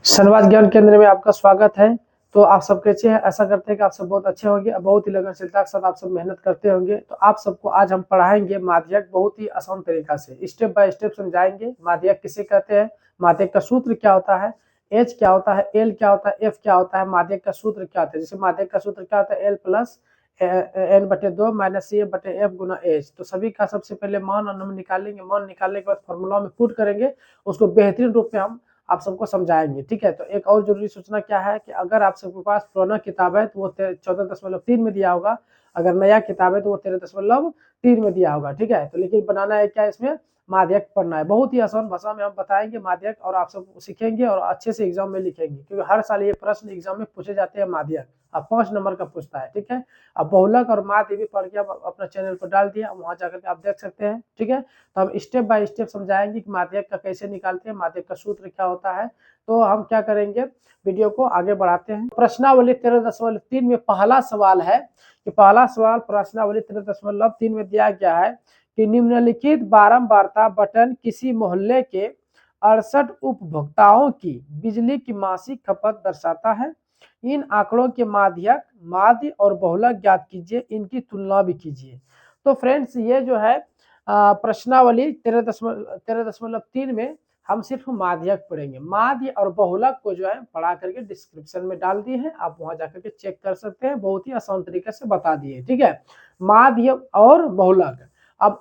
धन्यवाद ज्ञान केंद्र में आपका स्वागत है। तो आप सब कैसे हैं? आशा करते हैं कि आप सब बहुत अच्छे होंगे, बहुत ही लगनशीलता के साथ आप सब मेहनत करते होंगे। तो आप सबको आज हम पढ़ाएंगे माध्यक बहुत ही आसान तरीका से, स्टेप बाय स्टेप समझाएंगे। माध्यक किसे कहते हैं, माध्यक का सूत्र क्या होता है, एच क्या होता है, एल क्या होता है, एफ क्या होता है, माध्यक का सूत्र क्या होता है। जैसे माध्यक का सूत्र क्या होता है, एल प्लस एन बटे 2 माइनस सी एफ बटे एफ गुना एच। तो सभी का सबसे पहले मान और हम निकालेंगे, मान निकालने के बाद फॉर्मूला में पुट करेंगे, उसको बेहतरीन रूप में हम आप सबको समझाएंगे। ठीक है, तो एक और जरूरी सूचना क्या है कि अगर आप सबके पास पुराना किताब है तो वो 14.3 में दिया होगा, अगर नया किताब है तो वो 13.3 में दिया होगा। ठीक है, तो लेकिन बनाना है क्या, इसमें माध्यक पढ़ना है। बहुत ही आसान भाषा में हम बताएंगे माध्यक, और आप सब सीखेंगे और अच्छे से एग्जाम में लिखेंगे, क्योंकि हर साल ये प्रश्न एग्जाम में पूछे जाते हैं माध्यक। अब 5 नंबर का पूछता है। ठीक है, अब बहुलक और माध्य भी पढ़ के अपना चैनल पर डाल दिया, वहां जाकर के आप देख सकते हैं। ठीक है, तो हम स्टेप बाय स्टेप समझाएंगे कि माध्यक का कैसे निकालते हैं, माध्यक का सूत्र क्या होता है। तो हम क्या करेंगे, वीडियो को आगे बढ़ाते हैं। प्रश्नावली 13.3 में पहला सवाल है कि पहला सवाल प्रश्नावली 13.3 में दिया गया है कि निम्नलिखित बारंबारता बटन किसी मोहल्ले के 68 उपभोक्ताओं की बिजली की मासिक खपत दर्शाता है। इन आंकड़ों के माध्यक, माध्य और बहुलक ज्ञात कीजिए, इनकी तुलना भी कीजिए। तो फ्रेंड्स, ये जो है प्रश्नावली 13.3 में हम सिर्फ माध्यक पढ़ेंगे। माध्य और बहुलक को जो है पढ़ा करके डिस्क्रिप्शन में डाल दिए हैं, आप वहां जाकर के चेक कर सकते हैं, बहुत ही आसान तरीके से बता दिए। ठीक है, माध्य और बहुलक। अब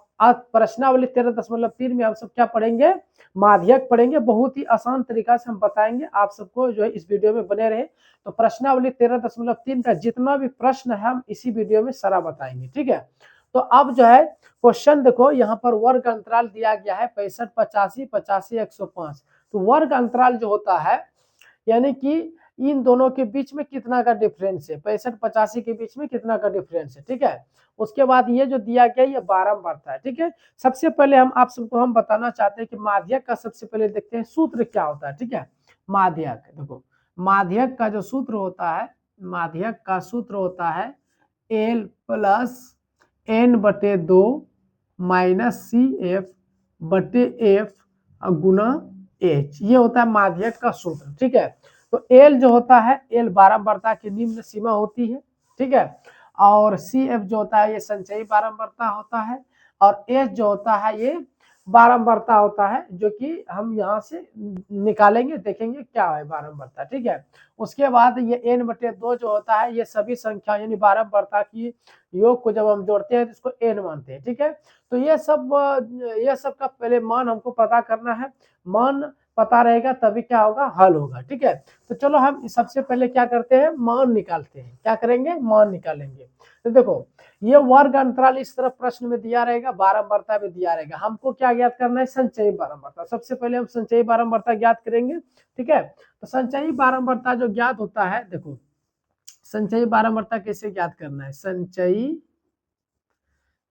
प्रश्नावली 13.3 में हम सब क्या पढ़ेंगे, माध्यक पढ़ेंगे। बहुत ही आसान तरीका से हम बताएंगे, आप सबको जो है इस वीडियो में बने रहे। तो प्रश्नावली 13.3 का जितना भी प्रश्न है हम इसी वीडियो में सारा बताएंगे। ठीक है, तो अब जो है क्वेश्चन देखो, यहाँ पर वर्ग अंतराल दिया गया है 65, 85, 85, 105। तो वर्ग अंतराल जो होता है, यानी कि इन दोनों के बीच में कितना का डिफरेंस है, 65 85 के बीच में कितना का डिफरेंस है। ठीक है, उसके बाद ये जो दिया गया ये बारंबारता है। ठीक है, सबसे पहले हम आप सबको हम बताना चाहते हैं कि माध्यक का सबसे पहले देखते हैं सूत्र क्या होता है। ठीक है, माध्यक देखो, माध्यक का जो सूत्र होता है, माध्यक का सूत्र होता है एल प्लस एन बटे 2 माइनस सी एफ बटे एफ गुना एच। ये होता है माध्यक का सूत्र। ठीक है, तो एल जो होता है, एल बारंबारता की निम्न सीमा होती है। ठीक है, और सी एफ जो होता है ये संचयी बारंबारता होता है, और एच जो होता है ये बारंबारता होता है, जो कि हम यहाँ से निकालेंगे, देखेंगे क्या है बारंबारता। ठीक है, उसके बाद ये एन बटे 2 जो होता है ये सभी संख्या यानी बारंबारता की योग को जब हम जोड़ते हैं तो इसको एन मानते हैं। ठीक है, तो ये सब का पहले मान हमको पता करना है। मान पता रहेगा तभी क्या होगा, हल होगा। ठीक है, तो चलो हम सबसे पहले क्या करते हैं, मान निकालते हैं। क्या करेंगे, मान निकालेंगे। तो देखो, ये वर्ग अंतराल इस तरफ प्रश्न में दिया रहेगा, बारंबारता में दिया रहेगा। हमको क्या ज्ञात करना है, संचयी बारंबारता। सबसे पहले हम संचयी बारंबारता ज्ञात करेंगे। ठीक है, तो संचयी बारंबारता जो ज्ञात होता है, देखो संचयी बारंबारता कैसे ज्ञात करना है,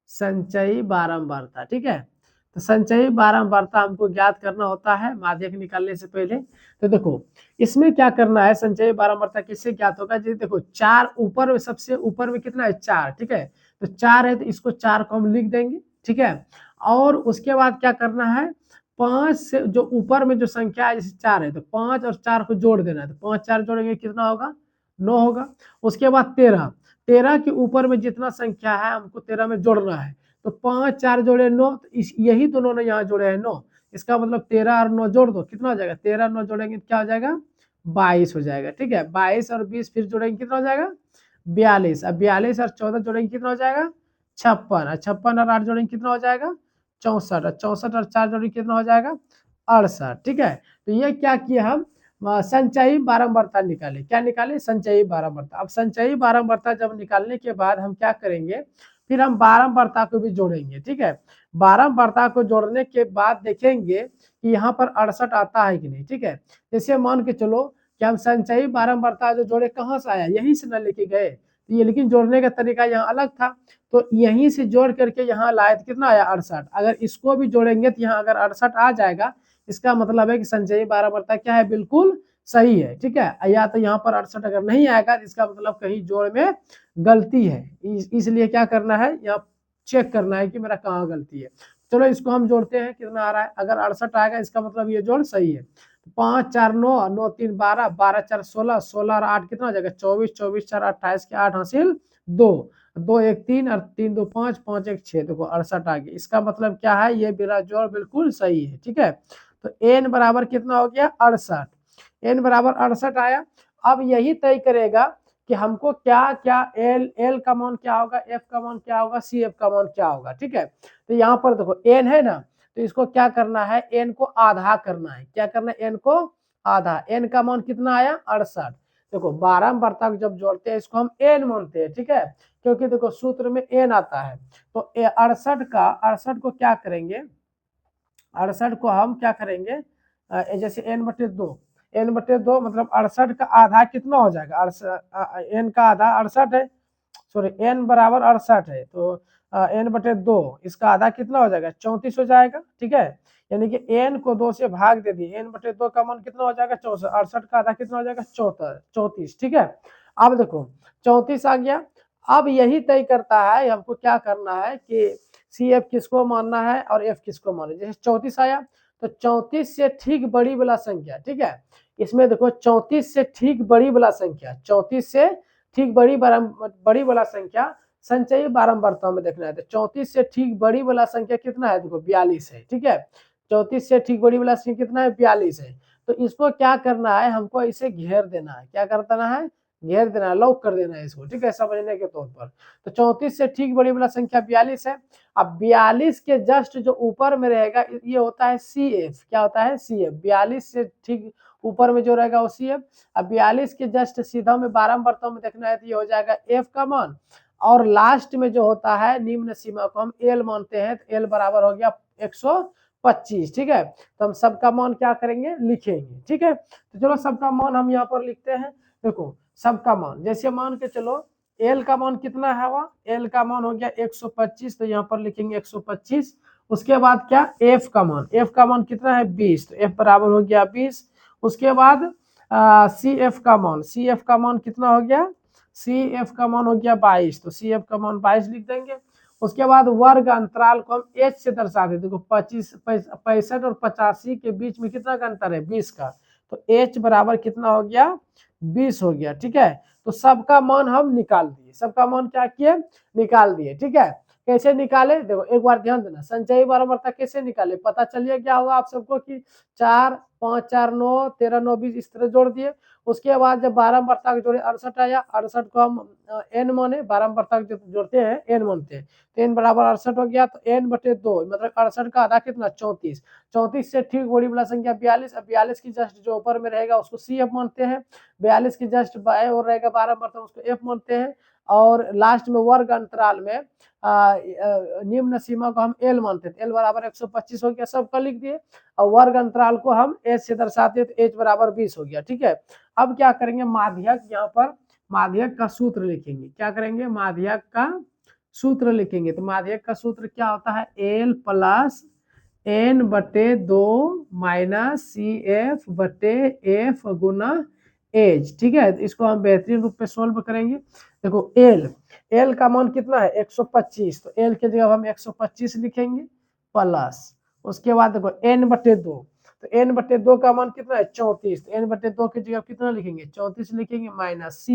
संचयी बारंबारता। ठीक है, तो संचयी बारंबारता हमको ज्ञात करना होता है माध्यक निकालने से पहले। तो देखो इसमें क्या करना है, संचयी बारंबारता किससे ज्ञात होगा, जी देखो 4 ऊपर, सबसे ऊपर में कितना है 4। ठीक है, तो 4 है तो इसको 4 को हम लिख देंगे। ठीक है, और उसके बाद क्या करना है, 5 से जो ऊपर में जो संख्या है जैसे 4 है तो 5 और 4 को जोड़ देना है, तो 5 4 जोड़ेंगे कितना होगा, 9 होगा। उसके बाद 13, 13 के ऊपर में जितना संख्या है हमको 13 में जोड़ना है, तो 5 4 जोड़े 9, तो यही दोनों ने यहाँ जोड़े हैं 9। इसका मतलब 13 और 9 जोड़ दो, कितना हो जाएगा, 13 9 जोड़ेंगे क्या हो जाएगा, 22 हो जाएगा। ठीक है, 22 और 20 फिर जोड़ेंगे कितना हो जाएगा, 42। अब 42 और 14 जोड़ेंगे कितना हो जाएगा, 56। और 56 और 8 जोड़ेंगे कितना हो जाएगा, 64। और 64 और 4 जोड़ेंगे कितना हो जाएगा, 68। ठीक है, तो ये क्या किया हम, संचयी बारंबारता निकाले। क्या निकाले, संचयी बारंबारता। अब संचयी बारंबारता जब निकालने के बाद हम क्या करेंगे, फिर हम बारंबारता को भी जोड़ेंगे। ठीक है, बारंबारता को जोड़ने के बाद देखेंगे कि यहाँ पर 68 आता है कि नहीं। ठीक है, जैसे मान के चलो कि हम संचयी बारंबारता जो जोड़े कहाँ से आया, यहीं से न लेके गए, तो ये लेकिन जोड़ने का तरीका यहाँ अलग था, तो यहीं से जोड़ करके यहाँ लाए तो कितना आया 68। अगर इसको भी जोड़ेंगे तो यहाँ अगर 68 आ जाएगा, इसका मतलब है कि संचयी बारंबारता क्या है, बिल्कुल सही है। ठीक है, या तो यहाँ पर 68 अगर नहीं आएगा तो इसका मतलब कहीं जोड़ में गलती है, इसलिए क्या करना है, यहाँ चेक करना है कि मेरा कहाँ गलती है। चलो इसको हम जोड़ते हैं, कितना आ रहा है, अगर 68 आएगा इसका मतलब ये जोड़ सही है। 5 4 9, 9 3 12, 12 4 16, 16 और 8 कितना हो जाएगा 24, 24 4 28 के 8 हासिल 2, 2 1 3 और 3 2 5, 5 1 6, देखो 68 आ गया। इसका मतलब क्या है, ये मेरा जोड़ बिल्कुल सही है। ठीक है, तो n बराबर कितना हो गया 68, n बराबर 68 आया। अब यही तय करेगा कि हमको क्या क्या l का मान क्या होगा, f का मान क्या होगा, cf का मान क्या होगा। ठीक है, तो यहाँ पर देखो n है ना, तो इसको क्या करना है, n को आधा करना है। क्या करना है, n को आधा। n का मान कितना आया 68। देखो 12 वर्ताक जब जोड़ते हैं इसको हम n मानते हैं। ठीक है, क्योंकि देखो सूत्र में n आता है। तो 68 को क्या करेंगे, 68 को हम क्या करेंगे, जैसे n/2, n/2 मतलब 68 का आधा कितना हो जाएगा, n का आधा 68 है, सॉरी n बराबर 68 है, तो n/2 इसका आधा कितना हो जाएगा 34 हो जाएगा। ठीक है, यानी कि n को 2 से भाग दे दिए, n/2 का मान कितना हो जाएगा 64, 68 का आधा कितना हो जाएगा 34। ठीक है, अब देखो 34 आ गया। अब यही तय करता है हमको क्या करना है कि CF किसको मानना है और F किसको मानना है। जैसे 34 आया, तो 34 से ठीक बड़ी वाला संख्या, ठीक है, इसमें देखो 34 से ठीक बड़ी वाला संख्या, 34 से ठीक बड़ी वाला संख्या संचयी बारंबारता में देखना है। तो 34 से ठीक बड़ी वाला संख्या कितना है, देखो 42 है। ठीक है, 34 से ठीक बड़ी वाला संख्या कितना है 42 है। तो इसको क्या करना है, हमको इसे घेर देना है। क्या करना है, घेर देना है, लॉक कर देना है इसको। ठीक है, समझने के तौर पर। तो 34 से ठीक बड़ी वाला संख्या 42 है। अब 42 के जस्ट जो ऊपर में रहेगा ये होता है CF। क्या होता है, CF। 42 से ठीक ऊपर में जो रहेगा वो CF। अब 42 के जस्ट सीधा में बारंबारताओं में देखना है तो ये हो जाएगा F का मान, और लास्ट में जो होता है निम्न सीमा को हम L मानते हैं, तो L बराबर हो गया 125। ठीक है, तो हम सबका मान क्या करेंगे, लिखेंगे। ठीक है, तो चलो सबका मान हम यहाँ पर लिखते हैं। देखो सबका मान, जैसे मान के चलो L का मान कितना है, वह L का मान हो गया 125, तो यहाँ पर लिखेंगे 125। उसके बाद क्या, F का मान कितना है 20, तो F बराबर हो गया 20। उसके बाद CF का मान कितना हो गया, CF का मान हो गया 22, तो CF का मान 22 लिख देंगे। उसके बाद वर्ग अंतराल को हम H से दर्शा देते। देखो 25 65 और 85 के बीच में कितना का अंतर है 20 का, तो H बराबर कितना हो गया 20 हो गया। ठीक है, तो सबका मान हम निकाल दिए, सबका मान क्या किए, निकाल दिए। ठीक है, कैसे निकाले, देखो एक बार ध्यान देना, संचयी बारंबारता कैसे निकाले, पता चलिए क्या होगा आप सबको कि 4 5 4 9 13 9 20 इस तरह जोड़ दिए। उसके बाद जब बारंबारता जोड़े 68 आया, 68 को हम n माने, बारंबारता जोड़ते हैं n मानते हैं, तो n बराबर 68 हो गया। तो n/2 मतलब 68 का आधा कितना 34, 34 से ठीक बड़ी वाला संख्या 42। अब 42 की जस्ट जो ऊपर में रहेगा उसको CF मानते हैं, 42 की जस्ट बाएं और रहेगा बारंबारता उसको F मानते हैं, और लास्ट में वर्ग अंतराल में निम्न सीमा को हम L मानते हैं। L बराबर 125 हो गया, सबका लिख दिए, और वर्ग अंतराल को हम H से दर्शाते हैं, तो H बराबर 20 हो गया। ठीक है, अब क्या करेंगे, माध्यक, यहाँ पर माध्यक का सूत्र लिखेंगे। क्या करेंगे, माध्यक का सूत्र लिखेंगे। तो माध्यक का सूत्र क्या होता है, L plus n/2 minus CF/F गुना H। ठीक है, इसको हम बेहतरीन रूप में सोल्व करेंगे। देखो L का मान कितना है 125, तो L के जगह हम 125 लिखेंगे, प्लस उसके बाद देखो n/2, तो n/2 का मान कितना है 34, तो n/2 की जगह कितना लिखेंगे 34 लिखेंगे, माइनस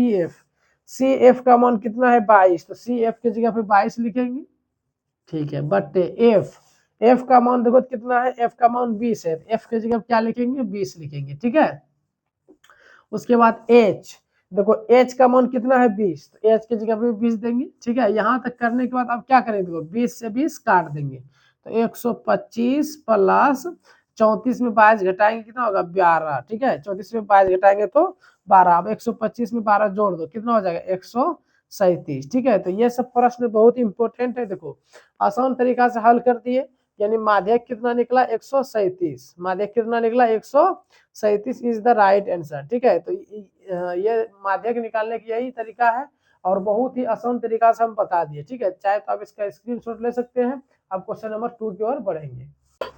CF का मान कितना है 22, तो CF की जगह पे 22 लिखेंगे। ठीक है, बटे F का मान देखो कितना है, F का मान 20 है, तो F की जगह क्या लिखेंगे 20 लिखेंगे। ठीक है, उसके बाद H, देखो H का मान कितना है 20, तो H की जगह पे 20 देंगे। ठीक है, यहाँ तक करने के बाद अब क्या करेंगे, देखो 20 से 20 काट देंगे, तो 125 प्लस 34 में 22 घटाएंगे कितना होगा 12। ठीक है, 34 में 22 घटाएंगे तो 12। अब 125 में 12 जोड़ दो, कितना हो जाएगा 137। ठीक है, तो ये सब प्रश्न बहुत इंपॉर्टेंट है। देखो आसान तरीका से हल कर दिए, यानी माध्यक कितना निकला 137, माध्यक कितना निकला 137 इज द राइट आंसर। ठीक है, तो ये माध्यक निकालने की यही तरीका है, और बहुत ही आसान तरीका से हम बता दिए। ठीक है, चाहे तो आप इसका स्क्रीनशॉट ले सकते हैं। अब क्वेश्चन नंबर 2 की ओर बढ़ेंगे।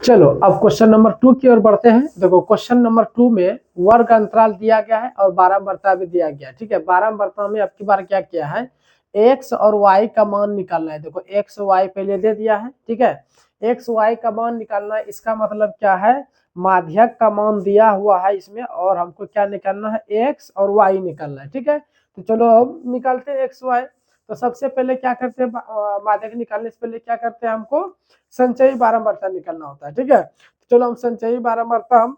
चलो अब क्वेश्चन नंबर 2 की ओर बढ़ते हैं। देखो क्वेश्चन नंबर 2 में वर्ग अंतराल दिया गया है और बारंबारता भी दिया गया है। ठीक है, बारंबारता में अब की बार क्या किया है, x और y का मान निकालना है। देखो x y पहले दे दिया है। ठीक है, x y का मान निकालना है, इसका मतलब क्या है, माध्यक का मान दिया हुआ है इसमें और हमको क्या निकालना है, x और y निकालना है। ठीक है, तो चलो अब निकालते हैं x y। तो सबसे पहले क्या करते हैं, माध्यक निकालने से पहले क्या करते हैं, हमको संचयी बारंबारता निकालना होता है। ठीक है, तो चलो हम संचयी बारंबारता हम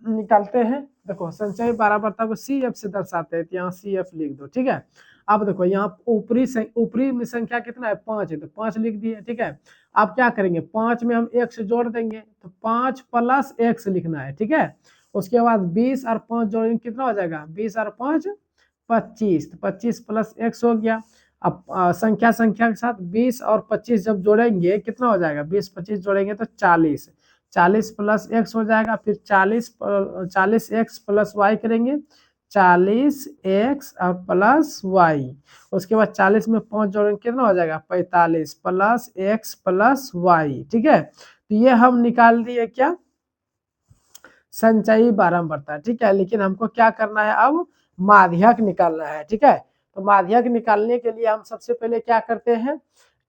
निकालते हैं। देखो संचयी बारंबारता को CF से दर्शाते हैं, तो यहाँ CF लिख दो। ठीक है, अब देखो यहाँ ऊपरी में संख्या कितना है, 5 है, तो 5 लिख दिए। ठीक है, अब क्या करेंगे, 5 में हम x जोड़ देंगे, तो 5 प्लस x लिखना है। ठीक है, उसके बाद 20 और 5 जोड़ेंगे, कितना हो जाएगा, 20 और 5 25, तो 25 प्लस x हो गया। अब संख्या के साथ 20 और 25 जब जोड़ेंगे कितना हो जाएगा, 20 25 जोड़ेंगे तो 40, 40 प्लस x हो जाएगा। फिर 40 x प्लस y करेंगे, 40 x और प्लस y। उसके बाद 40 में 5 जोड़ेंगे कितना हो जाएगा, 45 प्लस x प्लस y। ठीक है, तो ये हम निकाल दिए क्या, संचयी बारंबारता। ठीक है, लेकिन हमको क्या करना है, अब माध्यक निकालना है। ठीक है, तो माध्यक निकालने के लिए हम सबसे पहले क्या करते हैं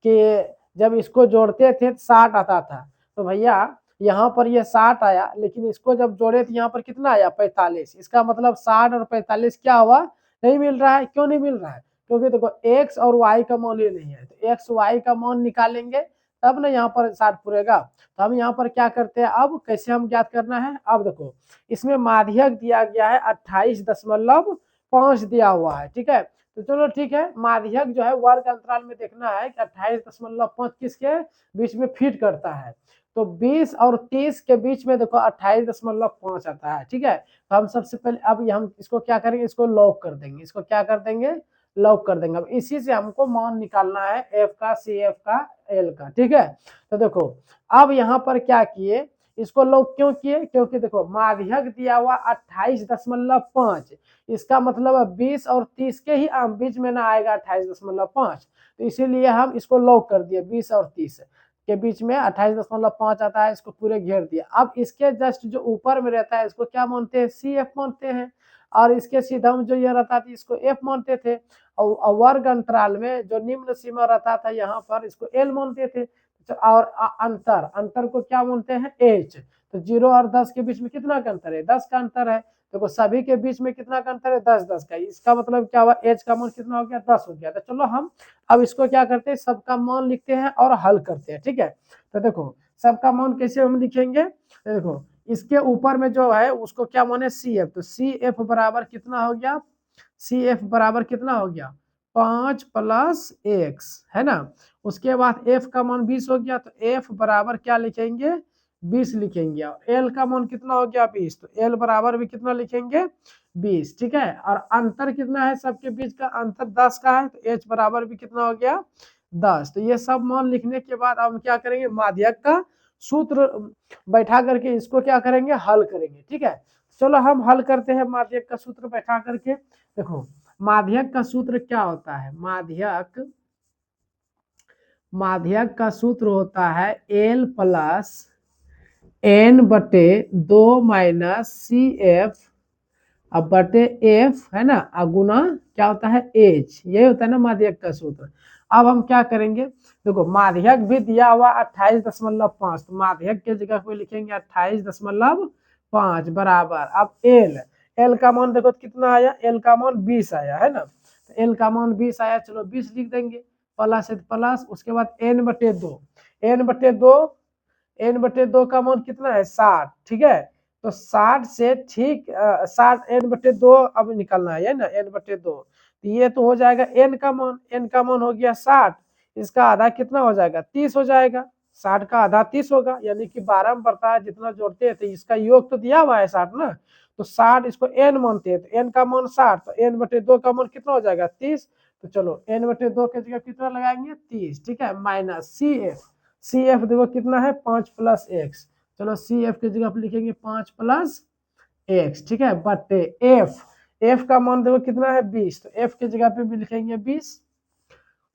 कि जब इसको जोड़ते थे 60 आता था, तो भैया यहाँ पर ये 60 आया, लेकिन इसको जब जोड़े तो यहाँ पर कितना आया, 45। इसका मतलब 60 और 45 क्या हुआ, नहीं मिल रहा है। क्यों नहीं मिल रहा है, क्योंकि देखो x और y का मान ये नहीं है, तो x y का मान निकालेंगे तब ना यहाँ पर 60 पूरेगा। तो हम यहाँ पर क्या करते हैं, अब कैसे हम ज्ञात करना है, अब देखो इसमें माध्यक दिया गया है 28.5 दिया हुआ है। ठीक है, तो चलो ठीक है, माध्यक जो है वर्ग अंतराल में देखना है कि 28.5 किसके बीच में फिट करता है, तो 20 और 30 के बीच में देखो 28.5 आता है। ठीक है, तो हम सबसे पहले अब हम इसको क्या करेंगे, इसको लॉग कर देंगे, इसको क्या कर देंगे, लॉग कर देंगे। अब इसी से हमको मान निकालना है f का, CF का, L का। ठीक है, तो देखो अब यहाँ पर क्या किए, इसको लॉग क्यों किए, क्योंकि देखो माध्यक दिया हुआ 28.5, इसका मतलब 20 और 30 के ही बीच में ना आएगा 28.5, तो इसीलिए हम इसको लॉग कर दिए। 20 और 30 के बीच में 28.5 आता है, इसको पूरे घेर दिया। अब इसके जस्ट जो ऊपर में रहता है इसको क्या मानते हैं, CF मानते हैं, और इसके सीधा में जो ये रहता था इसको F मानते थे, और वर्ग अंतराल में जो निम्न सीमा रहता था यहाँ पर इसको L मानते थे। और अंतर को क्या मानते हैं, H। तो 0 और 10 के बीच में कितना का अंतर है, 10 का अंतर है। देखो सभी के बीच में कितना का अंतर है, 10 का। इसका मतलब क्या हुआ, H का मान कितना हो गया, 10 हो गया। तो चलो हम अब इसको क्या करते हैं, सबका मान लिखते हैं और हल करते हैं। ठीक है, तो देखो सबका मान कैसे हम लिखेंगे, देखो इसके ऊपर में जो है उसको क्या माने, CF, तो CF बराबर कितना हो गया, CF बराबर कितना हो गया, 5 प्लस x, है ना। उसके बाद f का मान 20 हो गया, तो f बराबर क्या लिखेंगे, 20 लिखेंगे। और l का मान कितना हो गया, 20, तो l बराबर भी कितना लिखेंगे, 20। ठीक है, और अंतर कितना है, सबके बीच का अंतर 10 का है, तो h बराबर भी कितना हो गया, 10। तो ये सब मान लिखने के बाद हम क्या करेंगे, माध्यक का सूत्र बैठा करके इसको क्या करेंगे, हल करेंगे। ठीक है, चलो हम हल करते हैं माध्यक का सूत्र बैठा करके। देखो माध्यक का सूत्र क्या होता है, माध्यक का सूत्र होता है L प्लस N बटे 2 माइनस CF अब बटे F, है ना, गुना क्या होता है, H। ये होता है ना माध्यक का सूत्र। अब हम क्या करेंगे, देखो माध्यक भी दिया हुआ 28.5, तो माध्यक के जगह पे लिखेंगे 28.5 बराबर, अब L का मान देखो कितना आया, L का मान 20 आया, है ना, तो L का मान 20 आया, चलो 20 लिख देंगे, प्लस है प्लस। उसके बाद N बटे 2, N बटे 2 का मान कितना है, 60। ठीक है, तो 60 से ठीक 60 N/2 अब निकलना है ना, N/2, तो ये तो हो जाएगा N का मान हो गया 60, इसका आधा कितना हो जाएगा, 30 हो जाएगा। 60 का आधा 30 होगा, यानी कि 12 में पड़ता है जितना जोड़ते हैं, तो इसका योग तो दिया हुआ है 60 ना, तो 60 इसको N मानते हैं, तो N का मान 60, तो N/2 का मान कितना हो जाएगा, 30। तो चलो N/2 के जगह कितना लगाएंगे, 30। ठीक है, माइनस CF देखो कितना है, 5 प्लस x, चलो CF की जगह पे लिखेंगे 5 प्लस x। ठीक है, बटे f का मान देखो कितना है, 20, तो f की जगह पे भी लिखेंगे 20।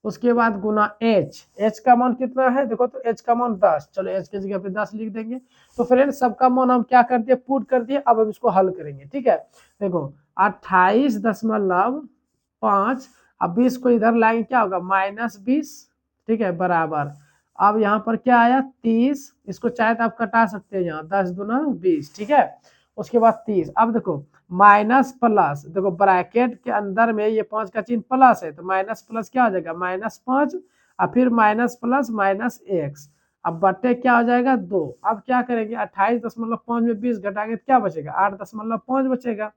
उसके बाद गुना h का मान कितना है, देखो तो h का मान 10, चलो h की जगह पे 10 लिख देंगे। तो फ्रेंड्स सबका मान हम क्या कर दिए, पुट कर दिए। अब हम इसको हल करेंगे। ठीक है, देखो 28.5, अब 20 को इधर लाएंगे क्या होगा, -20। ठीक है, बराबर अब यहाँ पर क्या आया 30, इसको चाहे तो आप कटा सकते हैं यहाँ 10 दूना 20, ठीक है। उसके बाद 30, अब देखो माइनस प्लस, देखो ब्रैकेट के अंदर में ये 5 का चिन्ह प्लस है तो माइनस प्लस क्या हो जाएगा -5 और फिर माइनस प्लस माइनस एक्स, अब बट्टे क्या हो जाएगा 2। अब क्या करेंगे 28.5 में 20 घटाएंगे तो क्या बचेगा 8.5 बचेगा,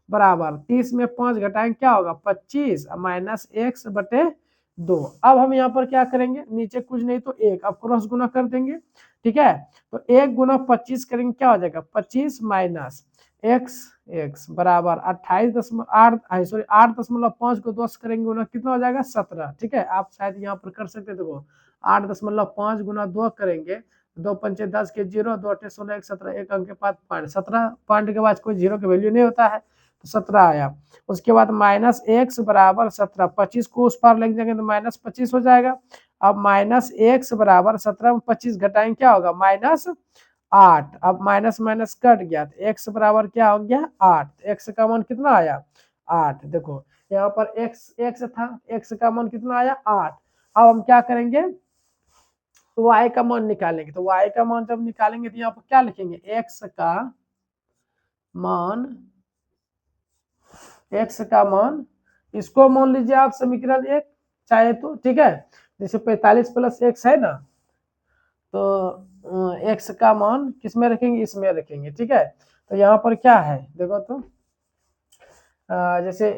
बराबर 30 में 5 घटाएंगे क्या होगा 25 माइनस एक्स बटे 2। अब हम यहाँ पर क्या करेंगे नीचे कुछ नहीं तो 1, अब क्रॉस गुना कर देंगे, ठीक है। तो 1 गुना 25 करेंगे क्या हो जाएगा 25 माइनस एक्स एक्स बराबर 8.5 को 10 करेंगे गुना कितना हो जाएगा 17, ठीक है। आप शायद यहाँ पर कर सकते देखो 8.5 गुना 2 करेंगे, 2 पंचे 10 के 0, 2 अठे 16, 1 17, एक अंक के बाद पॉइंट 17, पॉइंट के बाद कोई जीरो की वैल्यू नहीं होता है तो 17 आया। उसके बाद माइनस एक्स बराबर 17, 25 को उस पार लेके जाएंगे तो माइनस 25 हो जाएगा। अब माइनस एक्स बराबर 17 में 25 घटाएंगे क्या होगा -8, अब माइनस माइनस कट गया तो एक्स बराबर क्या हो गया 8, एक्स का मान कितना आया 8, देखो यहाँ पर एक्स एक्स था, एक्स का मान कितना आया 8। अब हम क्या करेंगे तो y का मान निकालेंगे, तो y का मान जब निकालेंगे तो यहाँ पर क्या लिखेंगे मान x का मान, इसको मान लीजिए आप समीकरण 1 चाहे तो, ठीक है। जैसे 45 प्लस एक्स है ना तो x का मान किस में रखेंगे इसमें रखेंगे, ठीक है। तो यहाँ पर क्या है देखो तो जैसे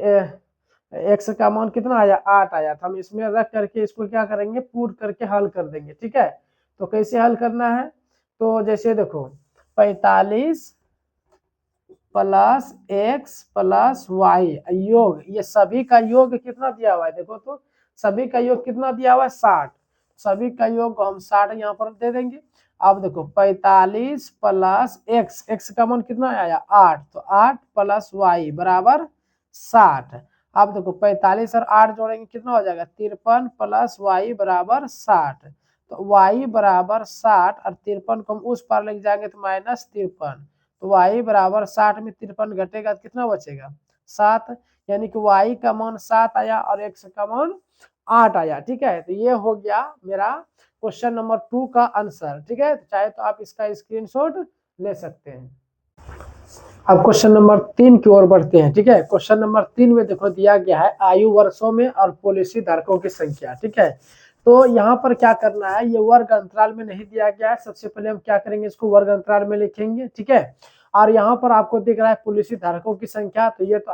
x का मान कितना आया 8 आया था, हम इसमें रख करके इसको क्या करेंगे पुट करके हल कर देंगे, ठीक है। तो कैसे हल करना है तो जैसे देखो 45 प्लस एक्स प्लस वाई योग, ये सभी का योग कितना दिया हुआ है देखो तो सभी का योग कितना दिया हुआ है 60, सभी का योग हम 60 यहाँ पर दे देंगे। अब देखो 45 प्लस एक्स, एक्स का मान कितना आया 8, तो 8 प्लस वाई बराबर 60। अब देखो 45 और 8 जोड़ेंगे कितना हो जाएगा 53 प्लस वाई बराबर 60, तो वाई बराबर 60 और 53 को हम उस पार लेके जाएंगे तो -53, तो y बराबर 60 में 53 घटेगा तो कितना बचेगा 7, यानी कि y का मान 7 आया और x का मान 8 आया, ठीक है। तो ये हो गया मेरा क्वेश्चन नंबर 2 का आंसर, ठीक है। चाहे तो आप इसका स्क्रीनशॉट ले सकते हैं। अब क्वेश्चन नंबर 3 की ओर बढ़ते हैं, ठीक है। क्वेश्चन नंबर 3 में देखो दिया गया है आयु वर्षों में और पॉलिसी धारकों की संख्या, ठीक है। तो यहाँ पर क्या करना है ये वर्ग अंतराल में नहीं दिया गया है, सबसे पहले हम क्या करेंगे इसको वर्ग अंतराल में लिखेंगे, ठीक है। और यहाँ पर आपको दिख रहा है पॉलिसी धारकों की संख्या, तो ये तो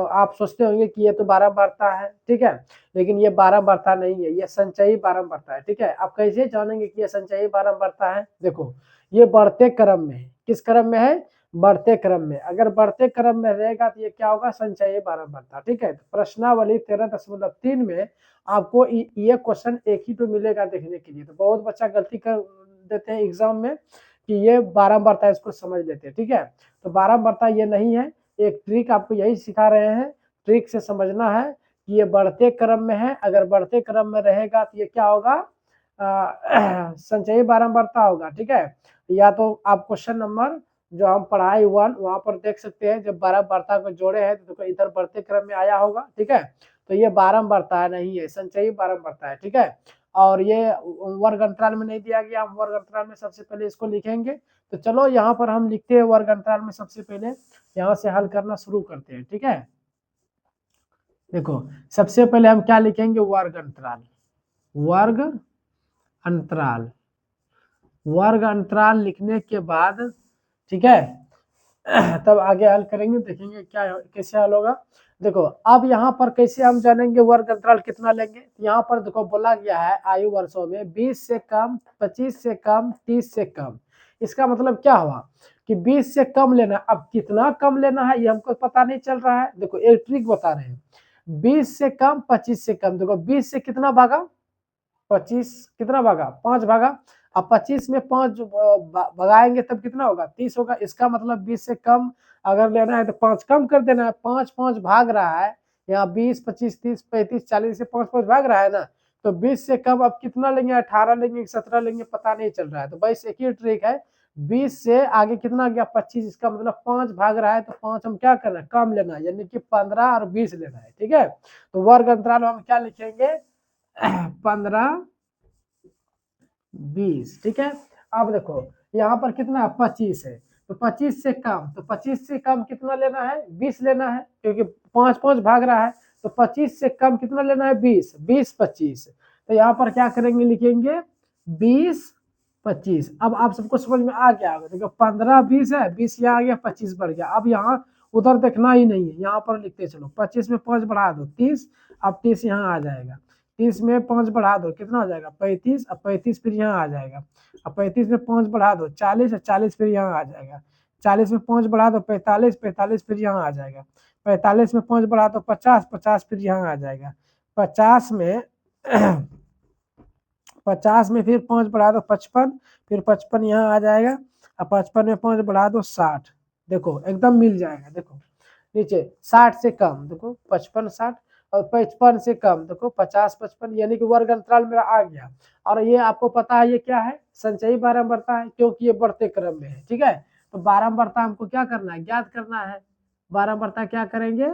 आप सोचते होंगे कि ये तो 12 बढ़ता है, ठीक है, लेकिन ये 12 बढ़ता नहीं है, ये संचयी 12 बढ़ता है, ठीक है। आप कैसे जानेंगे कि ये संचयी 12 बढ़ता है, देखो ये बढ़ते क्रम में है, किस क्रम में है बढ़ते क्रम में, अगर बढ़ते क्रम में रहेगा तो ये क्या होगा संचयी 12 बढ़ता, ठीक है। तो प्रश्नावली 13.3 में आपको ये क्वेश्चन एक ही तो मिलेगा देखने के लिए, तो बहुत बच्चा गलती कर देते हैं एग्जाम में कि ये 12 बढ़ता है, इसको समझ लेते हैं, ठीक है। तो 12 बढ़ता ये नहीं है, एक ट्रिक आपको यही सिखा रहे हैं, ट्रिक से समझना है कि ये बढ़ते क्रम में है, अगर बढ़ते क्रम में रहेगा तो ये क्या होगा संचयी 12 बढ़ता होगा, ठीक है। या तो आप क्वेश्चन नंबर जो हम पढ़ाए 1 वहां पर देख सकते हैं, जब 12 बढ़ता को जोड़े हैं तो इधर बढ़ते क्रम में आया होगा, ठीक है। तो ये 12 बढ़ता है नहीं है, संचयी 12 बढ़ता है, ठीक है। और ये वर्ग अंतराल में नहीं दिया गया, हम वर्ग अंतराल में सबसे पहले इसको लिखेंगे। तो चलो यहाँ पर हम लिखते हैं वर्ग अंतराल में, सबसे पहले यहाँ से हल करना शुरू करते हैं, ठीक है। देखो सबसे पहले हम क्या लिखेंगे वर्ग अंतराल, वर्ग अंतराल, वर्ग अंतराल लिखने के बाद, ठीक है, तब आगे हल करेंगे, देखेंगे क्या कैसे हल होगा। देखो अब यहाँ पर कैसे हम जानेंगे वर्ग अंतराल कितना लेंगे, यहाँ पर देखो बोला गया है आयु वर्षों में 20 से कम, 25 से कम, 30 से कम, इसका मतलब क्या हुआ कि 20 से कम लेना, अब कितना कम लेना है ये हमको पता नहीं चल रहा है। देखो एक ट्रिक बता रहे हैं, 20 से कम 25 से कम, देखो 20 से कितना भागा 25, कितना भागा 5 भागा, अब 25 में 5 भगाएंगे तब कितना होगा 30 होगा, इसका मतलब 20 से कम अगर लेना है तो 5 कम कर देना है, 5 5 भाग रहा है यहाँ 20 25 30 35 40 से 5 5 भाग रहा है ना, तो 20 से कम अब कितना लेंगे 18 लेंगे 17 लेंगे पता नहीं चल रहा है। तो बस एक ही ट्रिक है, 20 से आगे कितना गया 25, इसका मतलब 5 भाग रहा है तो 5 हम क्या करना है कम लेना है, यानी कि 15 और 20 लेना है, ठीक है। तो वर्ग अंतराल हम क्या लिखेंगे 15 20, ठीक है। अब देखो यहाँ पर कितना 25 है, तो 25 से कम, तो 25 से कम कितना लेना है, 20 लेना है, क्योंकि 5 5 भाग रहा है, तो 25 से कम कितना लेना है, 20, 20 25। तो यहाँ पर क्या करेंगे, लिखेंगे 20 25। अब आप सबको समझ में आ गया होगा, देखो 15 20 है, 20 यहाँ आ गया, 25 बढ़ गया। अब यहाँ उधर देखना ही नहीं है, यहाँ पर लिखते चलो, 25 में 5 बढ़ा दो 30, अब 30 यहाँ आ जाएगा, 30 में 5 बढ़ा दो कितना हो जाएगा 35, अब 35 फिर यहाँ आ जाएगा, अब 35 में 5 बढ़ा दो 40, 40 फिर यहाँ आ जाएगा, 40 में 5 बढ़ा दो 45, 45 फिर यहाँ आ जाएगा, 45 में 5 बढ़ा दो 50, 50 फिर यहाँ आ जाएगा, 50 में 50 में फिर 5 बढ़ा दो 55, फिर 55 यहाँ आ जाएगा, अब 55 में 5 बढ़ा दो 60, देखो एकदम मिल जाएगा। देखो नीचे 60 से कम, देखो 55 60, और 55 से कम देखो 50 55, यानी कि वर्ग अंतराल मेरा आ गया। और ये आपको पता है ये क्या है, संचयी बारंबारता है, क्योंकि ये बढ़ते क्रम में है, ठीक है। तो बारंबारता हमको क्या करना है, ज्ञात करना है। बारंबारता क्या करेंगे,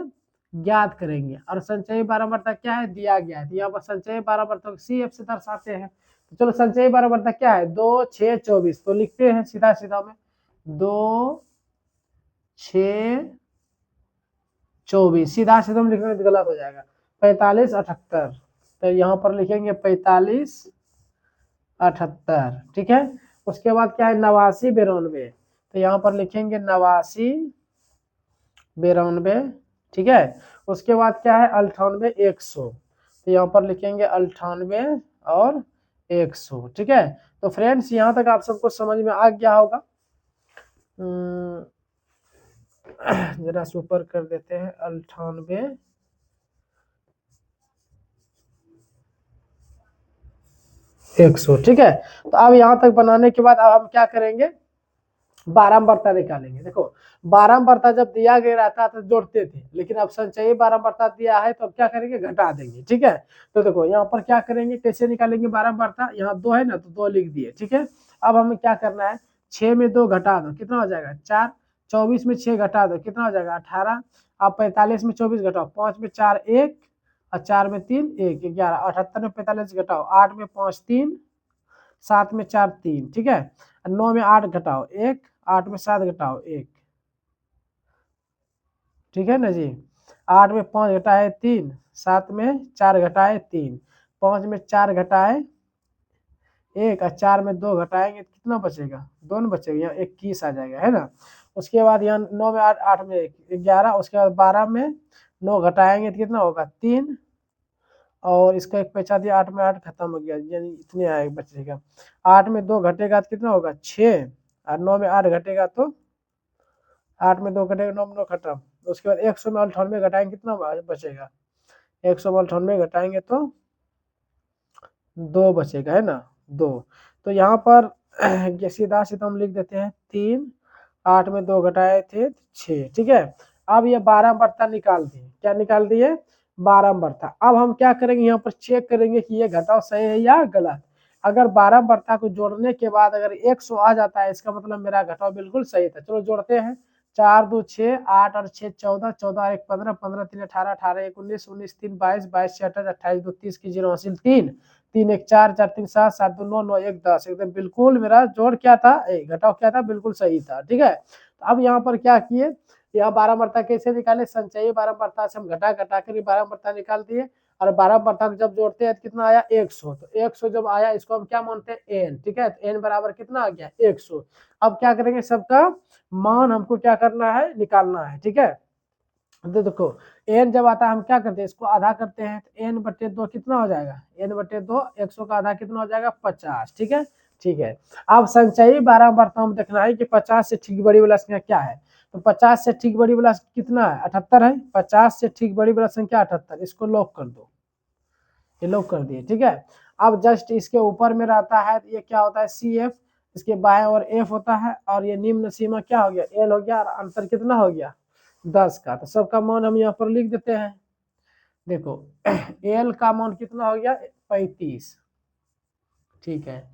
ज्ञात करेंगे। और संचयी बारंबारता क्या है, दिया गया है, तो यहाँ पर संचयी बारंबारता को CF से दर्शाते हैं। तो चलो संचयी बारंबारता क्या है, 2 6 24, तो लिखते हैं सीधा सीधा में 2 6 24, सीधा सीधा में लिखेंगे तो गलत हो जाएगा, 45 78, तो यहाँ पर लिखेंगे 45 78, ठीक है। उसके बाद क्या है, 89 92, तो यहाँ पर लिखेंगे 89 92, ठीक है। उसके बाद क्या है 98 100, तो यहाँ पर लिखेंगे 98 और 100, ठीक है। तो फ्रेंड्स यहाँ तक आप सबको समझ में आ गया होगा। जरा सुपर कर देते हैं 98 100, ठीक है। तो अब यहाँ तक बनाने के बाद अब हम क्या करेंगे, बारंबारता निकालेंगे। देखो बारंबारता जब दिया गया रहता तो जोड़ते थे, लेकिन अब संचयी बारंबारता दिया है तो अब क्या करेंगे, घटा देंगे, ठीक है। तो देखो यहाँ पर क्या करेंगे, कैसे निकालेंगे बारंबारता, यहाँ 2 है ना, तो 2 लिख दिए, ठीक है। अब हमें क्या करना है, 6 में 2 घटा दो कितना हो जाएगा 4, 24 में 6 घटा दो कितना हो जाएगा 18, अब 45 में 24 घटाओ, 5 में 4 1, और 4 में 3 1 11, 78 में 45 घटाओ, 8 में 5 3, 7 में 4 3, ठीक है। 9 में 8 घटाओ 1, 8 में 7 घटाओ 1, ठीक है ना जी। 8 में 5 घटाए 3, 7 में 4 घटाए 3, 5 में 4 घटाए 1, और 4 में 2 घटाएंगे तो कितना बचेगा, 2 न बचेगा, यहाँ 21 आ जाएगा, है ना। उसके बाद यहाँ 9 में 8, 8 में 11, उसके बाद 12 में 9 घटाएंगे तो कितना होगा 3, और इसका एक पैसा दिया, 8 में 8 खत्म हो गया, यानी इतने आए बचेगा। 8 में 2 घटेगा तो कितना होगा 6, और 9 में 8 घटेगा तो 8 में 2 घटेगा, 9 में 9 खत्म। उसके बाद 100 में 98 घटाएंगे कितना बचेगा, 100 में 98 घटाएंगे तो 2 बचेगा, है ना 2। तो यहाँ पर सीधा सीधा हम लिख देते हैं 3, 8 में 2 घटाए थे 6, ठीक है। अब ये बारंबारता निकाल दिए, क्या निकाल दिए, बारंबारता। अब हम क्या करेंगे, यहाँ पर चेक करेंगे कि ये घटाव सही है या गलत। अगर बारंबारता को जोड़ने के बाद अगर 100 आ जाता है, इसका मतलब मेरा घटाव बिल्कुल सही था। चलो जोड़ते हैं, 4 2 6 8 और 6 14, 14 1 15, 15 3 18, 18 1 19, 19 3 22, 22 6 28, 28 2 30 की 0 हासिल 3, 3 1 4, 4 3 7, 7 2 9, 9 1 10, एकदम बिल्कुल मेरा जोड़ क्या था, घटाव क्या था, बिल्कुल सही था, ठीक है। तो अब यहाँ पर क्या किए, यह बारंबारता कैसे निकाले, संचयी बारंबारता से हम घटा घटा कर बारंबारता निकाल दिए, और बारंबारता को जब जोड़ते हैं तो कितना आया 100, तो 100 जब आया इसको हम क्या मानते हैं n, ठीक है। तो n बराबर कितना आ गया 100। अब क्या करेंगे, सबका मान हमको क्या करना है, निकालना है, ठीक है। तो देखो n जब आता है हम क्या करते हैं, इसको आधा करते हैं, तो n बटे 2 कितना हो जाएगा, n बटे 2, 100 का आधा कितना हो जाएगा 50, ठीक है। ठीक है, अब संचयी बारंबारता में देखना है कि 50 से ठीक बड़ी वाला संख्या क्या है। तो 50 से ठीक बड़ी वाला कितना है, 78 है। 50 से ठीक बड़ी वाला संख्या 78, इसको लॉक कर दो, ये लॉक कर दिए, ठीक है। अब जस्ट इसके ऊपर में रहता है, ये क्या होता है CF, इसके बाएं और F होता है, और ये निम्न सीमा क्या हो गया L हो गया, और अंतर कितना हो गया 10 का। तो सबका मान हम यहाँ पर लिख देते हैं। देखो L का मान कितना हो गया 35, ठीक है।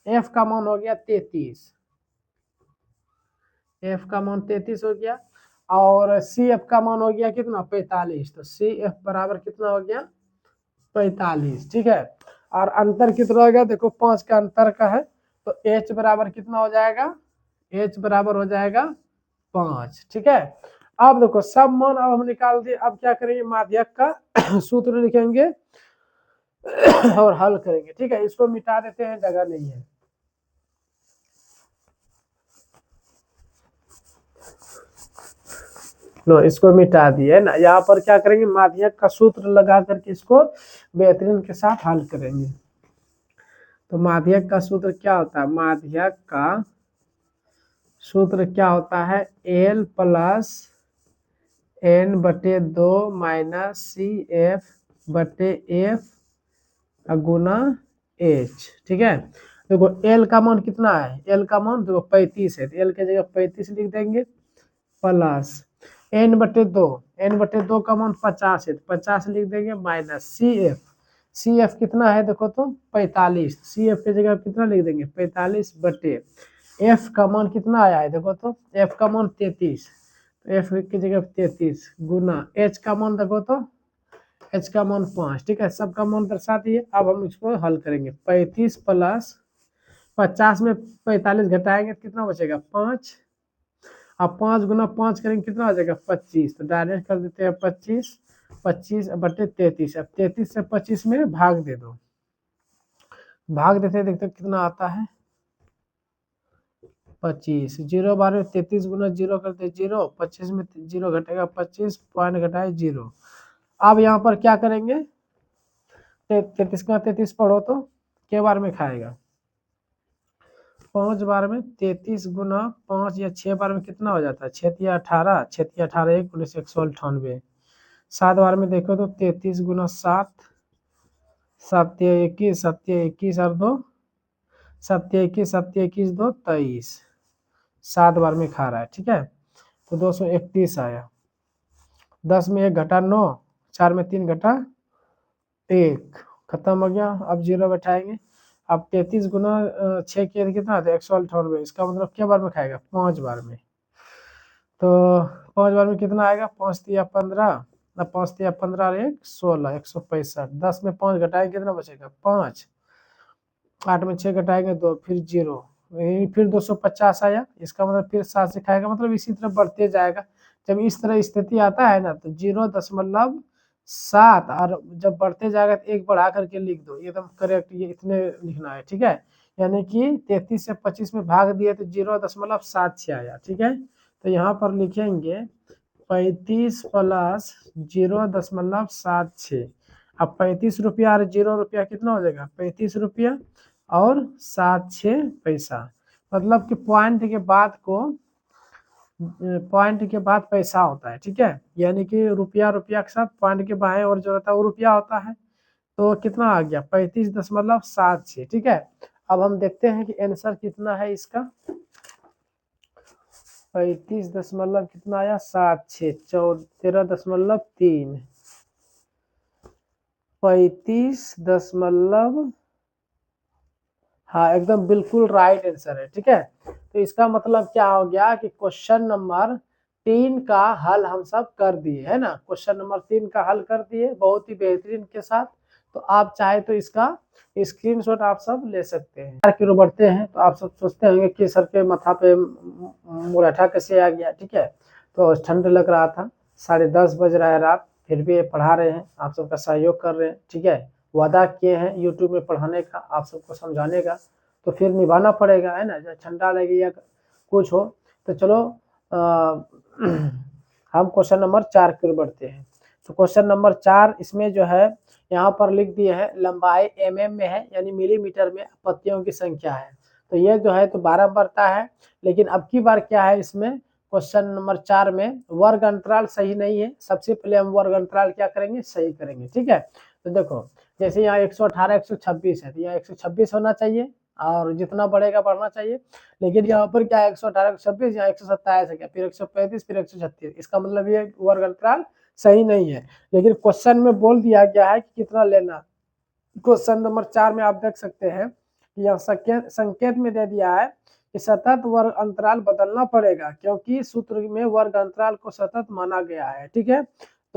F का मान हो गया 33, F का मान 33 हो गया, और CF का मान हो गया कितना 45, तो CF बराबर कितना हो गया 45, ठीक है। और अंतर कितना होगा, देखो 5 का अंतर का है, तो h बराबर कितना हो जाएगा, h बराबर हो जाएगा 5। ठीक है, अब देखो सब मान अब हम निकाल दिए। अब क्या करेंगे, माध्यक का सूत्र लिखेंगे और हल करेंगे। ठीक है, इसको मिटा देते हैं, जगह नहीं है। लो, इसको मिटा दिए ना। यहाँ पर क्या करेंगे, माध्यक का सूत्र लगा करके इसको बेहतरीन के साथ हल करेंगे। तो माध्यक का सूत्र क्या होता है, माध्यक का सूत्र क्या होता है, L प्लस N बटे 2 माइनस CF/F गुना H। ठीक है, देखो L का मान कितना है, L का मान देखो 35 है, तो L के जगह 35 लिख देंगे, प्लस n/2 का मान 50 है, तो 50 लिख देंगे, माइनस CF कितना है देखो तो 45, CF की जगह कितना लिख देंगे 45 बटे F का मान कितना आया है देखो तो, F का मान 33, तो F की जगह 33 गुना H का मान देखो तो, H का मान 5। ठीक है, सबका मान दर्शा दिए। अब हम इसको हल करेंगे, 35 प्लस 50 में 45 घटाएंगे तो कितना बचेगा 5। अब 5 गुना 5 करेंगे कितना हो जाएगा 25, तो डायरेक्ट कर देते हैं 25 बटे 33। अब 33 से 25 में भाग दे दो, भाग देते देखते कितना आता है 25। 0 बार में 33 गुना 0 करते 0, 25 में 0 घटेगा 25, पॉइंट घटाए 0। अब यहाँ पर क्या करेंगे, 33 का 33 पढ़ो तो के बार में खाएगा, 5 बार में 33 गुना 5 या 6 बार में कितना हो जाता है, 6×18, 6×18 1 19 198। 7 बार में देखो तो 33 गुना 7, 7×21 7×21 और 2 7×21 7×21 2 23, 7 बार में खा रहा है। ठीक है, तो 231 आया। 10 में 1 घटा 9, 4 में 3 घटा 1, खत्म हो गया। अब 0 बैठाएंगे। अब 33 गुना 6 किया कितना आता है 198, इसका मतलब क्या बार में खाएगा 5 बार में, तो 5 बार में कितना आएगा, 5 तिया 15, 5 तिया 15 और 1 16, 165। 10 में 5 घटाएंगे कितना बचेगा 5, 8 में 6 घटाएंगे 2, फिर 0, फिर 250 आया। इसका मतलब फिर 7 से खाएगा, मतलब इसी तरह बढ़ते जाएगा। जब इस तरह स्थिति आता है ना, तो 0.7 और जब बढ़ते जाएगा तो 1 बढ़ा करके लिख दो, एकदम करेक्ट, ये इतने लिखना है। ठीक है, यानी कि 33 से 25 में भाग दिए तो 0.76 आया। ठीक है, तो यहाँ पर लिखेंगे 35 प्लस 0.76। अब 35 रुपया और 0 रुपया कितना हो जाएगा 35 रुपया और 76 पैसा, मतलब कि पॉइंट के बाद पैसा होता है। ठीक है, यानी कि रुपया के साथ पॉइंट के बाएं और जो रहता है वो रुपया होता है। तो कितना आ गया 35.76। ठीक है, अब हम देखते हैं कि आंसर कितना है इसका, 35 दशमलव कितना आया 76, 13.3, 35 हाँ, एकदम बिल्कुल राइट आंसर है। ठीक है, तो इसका मतलब क्या हो गया कि क्वेश्चन नंबर 3 का हल हम सब कर दिए है ना, क्वेश्चन नंबर 3 का हल कर दिए बहुत ही बेहतरीन के साथ। तो आप चाहे तो इसका स्क्रीनशॉट आप सब ले सकते हैं। 4 किलो बढ़ते हैं, तो आप सब सोचते होंगे कि सर के माथा पे मुरैठा कैसे आ गया। ठीक है, तो ठंड लग रहा था, 10:30 बज रहा है रात, फिर भी पढ़ा रहे हैं, आप सबका सहयोग कर रहे हैं। ठीक है, वादा किए हैं यूट्यूब में पढ़ाने का, आप सबको समझाने का, तो फिर निभाना पड़ेगा है ना, जब ठंडा लगे या कुछ हो। तो चलो हम क्वेश्चन नंबर 4 की ओर बढ़ते हैं। तो क्वेश्चन नंबर 4 इसमें जो है यहाँ पर लिख दिए है, लंबाई mm में है, यानी मिलीमीटर में पत्तियों की संख्या है। तो ये जो है तो 12 बढ़ता है, लेकिन अब की बार क्या है इसमें क्वेश्चन नंबर 4 में वर्ग अंतराल सही नहीं है। सबसे पहले हम वर्ग अंतराल क्या करेंगे, सही करेंगे। ठीक है, तो देखो जैसे यहाँ 118 126 है, तो यहाँ 126 होना चाहिए और जितना बढ़ेगा बढ़ना चाहिए। लेकिन यहाँ पर क्या है 118 126, यहाँ 127 है, क्या फिर 135 फिर 136, इसका मतलब ये वर्ग अंतराल सही नहीं है। लेकिन क्वेश्चन में बोल दिया गया है कि कितना लेना। क्वेश्चन नंबर 4 में आप देख सकते हैं कि यहाँ संकेत में दे दिया है कि सतत वर्ग अंतराल बदलना पड़ेगा, क्योंकि सूत्र में वर्ग अंतराल को सतत माना गया है। ठीक है,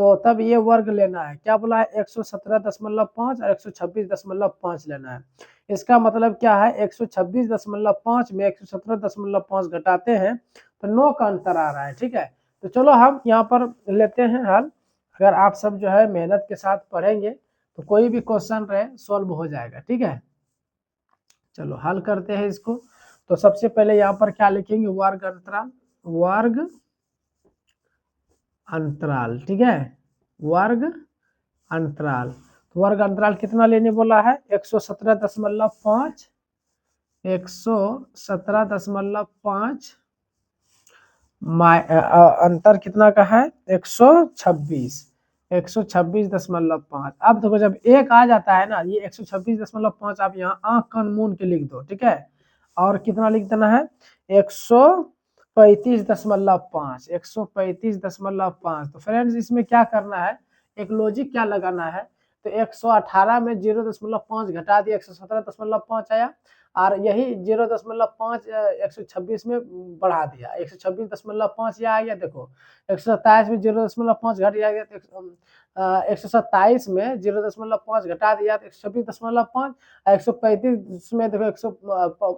तो तब ये वर्ग लेना है। क्या बोला है? 117.5 और 126.5 लेना है। इसका मतलब क्या है? 126.5 में 117.5 घटाते हैं तो 9 का अंतर आ रहा है। ठीक है, तो चलो हम यहाँ पर लेते हैं हल। अगर आप सब जो है मेहनत के साथ पढ़ेंगे तो कोई भी क्वेश्चन रहे सॉल्व हो जाएगा। ठीक है, चलो हल करते हैं इसको। तो सबसे पहले यहाँ पर क्या लिखेंगे? वर्ग अंतराल, वर्ग अंतराल। ठीक है, वर्ग अंतराल। तो वर्ग अंतराल कितना लेने बोला है? 117.5, 117.5 अंतर कितना का है? 126, 126.5। अब देखो जब एक आ जाता है ना, ये 126.5 आप यहाँ आंख कान मूंद के लिख दो। ठीक है, और कितना लिख देना है? 135.5, 135.5। तो फ्रेंड्स इसमें क्या करना है? एक लॉजिक क्या लगाना है? तो 118 में 0.5 घटा दिया, 117.5 आया, और यही 0.5 126 में बढ़ा दिया, 126.5 यह आ गया। देखो 127 में 0.5 घट गया, 127 में 0.5 घटा दिया तो 126.5, 135 में देखो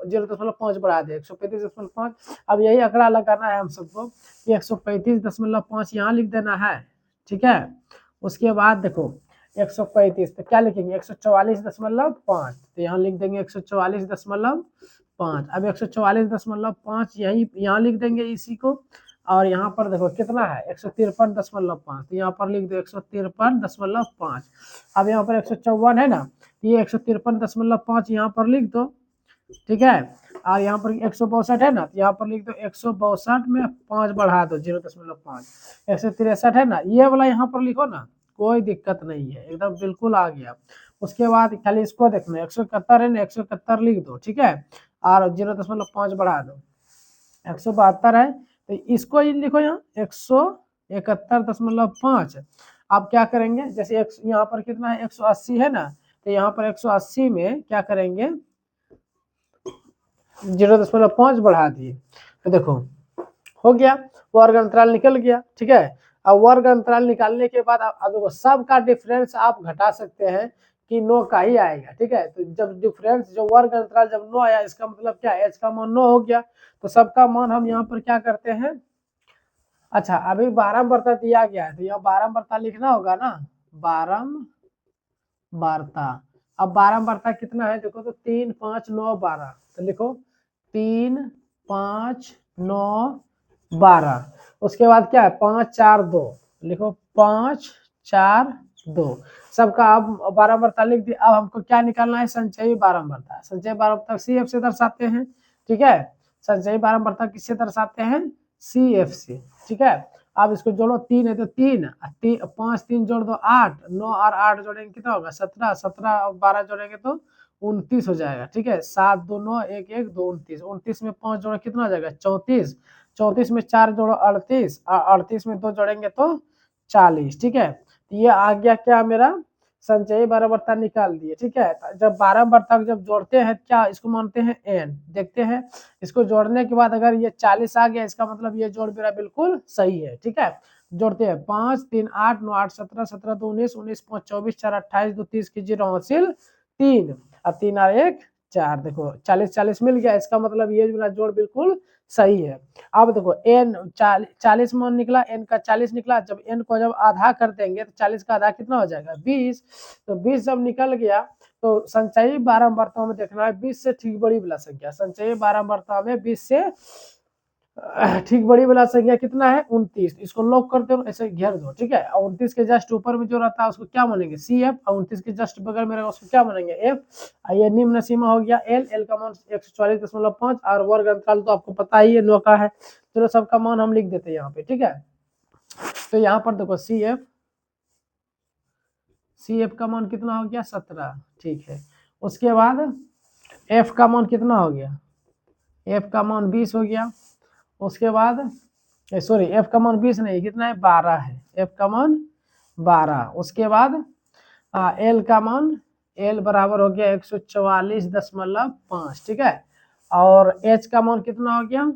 0.5 बढ़ा दिया, 135.5। अब यही आंकड़ा लगाना है हम सबको, 135.5 यहाँ लिख देना है। ठीक है, उसके बाद देखो 135 तो क्या लिखेंगे? 144.5, तो यहाँ लिख देंगे 144.5। अब 144.5 यही यहाँ लिख देंगे इसी को, और यहाँ पर देखो कितना है? 153.5, तो यहाँ पर लिख दो 153.5। अब यहाँ पर 154 है ना, ये 153.5 यहाँ पर लिख दो। ठीक है, और यहाँ पर 162 है ना, तो यहाँ पर लिख दो 162 में 5 बढ़ा दो 0.5। 163 है ना, ये वाला यहाँ पर लिखो ना, कोई दिक्कत नहीं है, एकदम बिल्कुल आ गया। उसके बाद खाली इसको देखना, 171 है ना, 171 लिख दो। ठीक है, और 0.5 बढ़ा दो। 172 है तो इसको लिखो यहाँ 171.5। आप क्या करेंगे? जैसे यहाँ पर कितना है? 180 है ना, तो यहाँ पर 180 में क्या करेंगे? 0.5 बढ़ा दिए, तो देखो हो गया, वर्ग अंतराल निकल गया। ठीक है, अब वर्ग अंतराल निकालने के बाद अब देखो सबका डिफरेंस आप घटा सकते हैं कि 9 का ही आएगा। ठीक है, तो जब डिफरेंस जो वर्ग अंतराल जब 9 आया, इसका मतलब क्या है? h का मान 9 हो गया, तो सबका मान हम यहाँ पर क्या करते हैं? अच्छा, अभी 12 बर्ता दिया गया है तो यहाँ 12 बर्ता लिखना होगा ना, 12 बर्ता। अब 12 बर्ता कितना है? देखो तो 3, 5, 9, 12, तो लिखो 3, 5, 9, 12। उसके बाद क्या है? 5, 4, 2, लिखो 5, 4, 2। सबका अब 12 बर्ता लिख दिया। अब हमको क्या निकालना है? संचयी 12 बर्ता। संचयी 12 बर्ता CF से दर्शाते हैं। ठीक है, संचयी 12 बर्ता किससे दर्शाते हैं? CF से। ठीक है, अब इसको जोड़ो, 3 है तो 3, 5 3 जोड़ दो 8, 9 और 8 जोड़ेंगे कितना होगा? 17, 17 और 12 जोड़ेंगे तो 29 हो जाएगा। ठीक है, 7 2 9 1 1 2 29, 29 में 5 जोड़ो कितना हो जाएगा? 34, 34 में 4 जोड़ो 38, और 38 में 2 जोड़ेंगे तो 40। ठीक है, ये आ गया क्या मेरा? संचयी 12 बर्ता निकाल दिए। ठीक है, जब 12 बर्ता जब जोड़ते हैं क्या इसको मानते हैं? n। देखते हैं इसको जोड़ने के बाद अगर ये 40 आ गया, इसका मतलब ये जोड़ मेरा बिल्कुल सही है। ठीक है, जोड़ते हैं 5 3 8 9 8 17 17 2 19 19 5 24 4 28 2 30 की 0 हासिल 3, अब 3 और 1 4। देखो 40 40 मिल गया, इसका मतलब ये मेरा जोड़ बिल्कुल सही है। अब देखो n 40 मान निकला, n का 40 निकला, जब n को जब आधा कर देंगे तो 40 का आधा कितना हो जाएगा? 20। तो 20 जब निकल गया तो संचयी 12 बर्ताओं में देखना है 20 से ठीक बड़ी वाला संख्या। संचयी 12 बर्ताओं में 20 से ठीक बड़ी वाला संख्या कितना है? 29। इसको लॉक करते हो, ऐसे घेर दो। ठीक है, और 29 के जस्ट ऊपर में जो रहता है उसको क्या मानेंगे? CF, और 29 के जस्ट बगल में रहेगा उसको क्या मानेंगे? F। ये निम्न सीमा हो गया L। L का मान 144.5, और वर्ग अंतराल तो आपको पता ही है 9 का है। चलो सबका मान हम लिख देते हैं यहाँ पे। ठीक है, तो यहाँ पर देखो CF का मान कितना हो गया? 17। ठीक है, उसके बाद F का मान कितना हो गया? F का मान 20 हो गया। उसके बाद सॉरी, F का मान 20 नहीं, कितना है? 12 है। F का मान 12। उसके बाद L का मान, L बराबर हो गया 144.5। ठीक है, और H का मान कितना हो गया?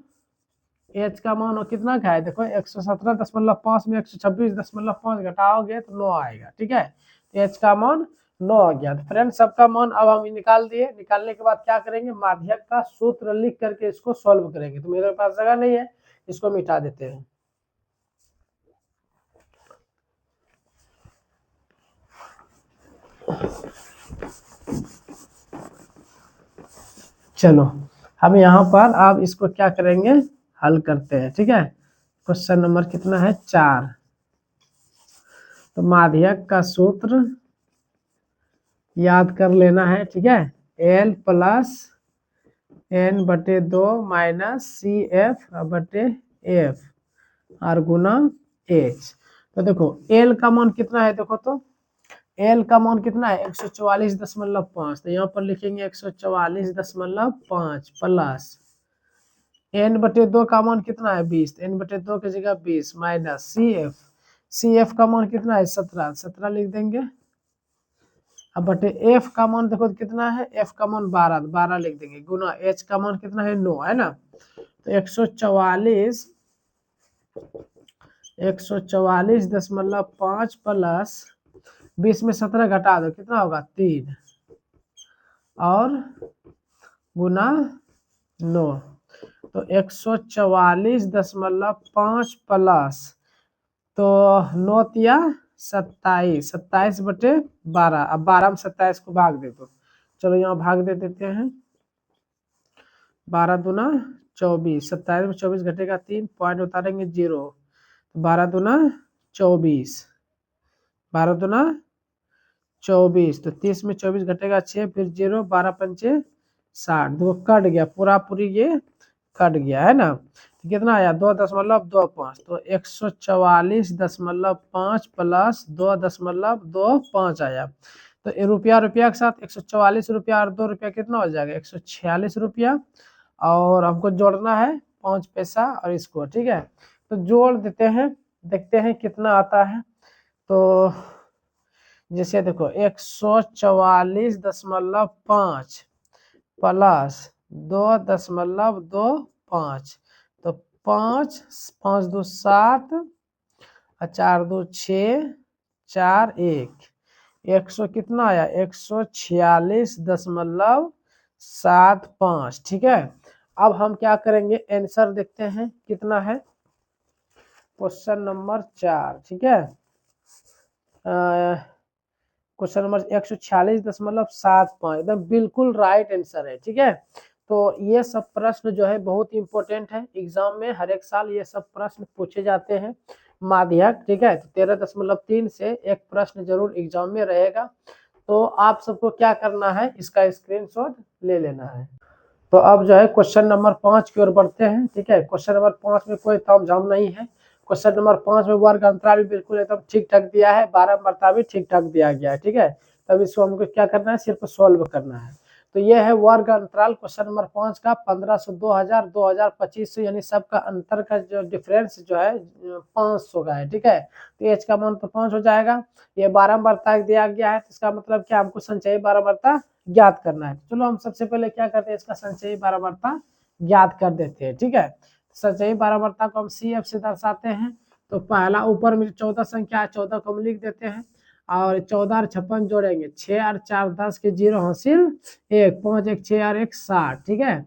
एच का मान कितना का है, देखो 117.5 में 126.5 घटाओगे तो 9 आएगा, ठीक है। तो एच का मान 9 आ गया। तो फ्रेंड्स सबका मान अब हम निकाल दिए। निकालने के बाद क्या करेंगे, माध्यक का सूत्र लिख करके इसको सॉल्व करेंगे। तो मेरे पास जगह नहीं है, इसको मिटा देते हैं। चलो हम यहाँ पर अब इसको क्या करेंगे, हल करते हैं, ठीक है। क्वेश्चन नंबर कितना है, 4। तो माध्यक का सूत्र याद कर लेना है, ठीक है। L plus N/2 minus CF/F और गुना H। तो देखो L का मान कितना है, देखो तो L का मान कितना है 144.5। तो यहाँ पर लिखेंगे 144.5 प्लस N/2 का मान कितना है 20। तो N/2 की जगह 20 माइनस CF का मान कितना है 17 लिख देंगे। अब बटे F का मान देखो कितना है, F का मान 12 लिख देंगे, गुना H का मान कितना है 9, है ना। तो 144.5 प्लस 20 में 17 घटा दो, कितना होगा 3 और गुना 9। तो 144.5 प्लस तो 9 तिया 27, 27/12। अब 12 में 27 को भाग दे दो। चलो यहाँ भाग दे देते हैं। 12 दूना 24, 27 में 24 घटेगा 3, पॉइंट उतारेंगे 0। 12 दूना 24, 12 दूना 24। तो 30 में 24 घटेगा 6, फिर 0, 12 पंचे 60। देखो कट गया, पूरा पूरी ये कट गया, है ना। तो कितना आया 2.25। तो 144.5 प्लस 2.25 आया। तो रुपया रुपया के साथ 144 रुपया और 2 रुपया कितना हो जाएगा 146 रुपया। और हमको जोड़ना है 5 पैसा और इसको, ठीक है। तो जोड़ देते हैं, देखते हैं कितना आता है। तो जैसे देखो 144.5 प्लस 2.25। तो 5 5 2 7 और 4 2 6 4 1 100 कितना आया 146.75, ठीक है। अब हम क्या करेंगे, आंसर देखते हैं कितना है क्वेश्चन नंबर 4, ठीक है। क्वेश्चन नंबर 146.75 एकदम बिल्कुल राइट आंसर है, ठीक है। तो ये सब प्रश्न जो है बहुत इंपॉर्टेंट है, एग्जाम में हर एक साल ये सब प्रश्न पूछे जाते हैं माध्यक, ठीक है। तो 13.3 से एक प्रश्न जरूर एग्जाम में रहेगा। तो आप सबको क्या करना है, इसका स्क्रीनशॉट ले लेना है। तो अब जो है क्वेश्चन नंबर 5 की ओर बढ़ते हैं, ठीक है। क्वेश्चन नंबर 5 में कोई तामझाम नहीं है। क्वेश्चन नंबर 5 में वर्ग अंतराल भी बिल्कुल एकदम ठीक ठाक दिया है, बारंबारता भी ठीक ठाक दिया गया है, ठीक है। तब इसको हमको क्या करना है, सिर्फ सॉल्व करना है। तो ये है वर्ग अंतराल क्वेश्चन नंबर 5 का 1500, 2000, 2025 यानी सबका अंतर का जो डिफरेंस जो है 500 का है, ठीक है। तो एच का मान तो 5 हो जाएगा। ये बारंबारता दिया गया है, इसका मतलब क्या, हमको संचयी बारंबारता ज्ञात करना है। चलो हम सबसे पहले क्या करते हैं, इसका संचयी बारंबारता ज्ञात कर देते हैं, ठीक है। संचयी बारंबारता को हम CF से दर्शाते हैं। तो पहला ऊपर में 14 संख्या है, 14 को हम लिख देते हैं और 14 और 56 जोड़ेंगे, 6 और 4 10 के 0 हासिल 1, 5 1 6 और 1 60, ठीक है।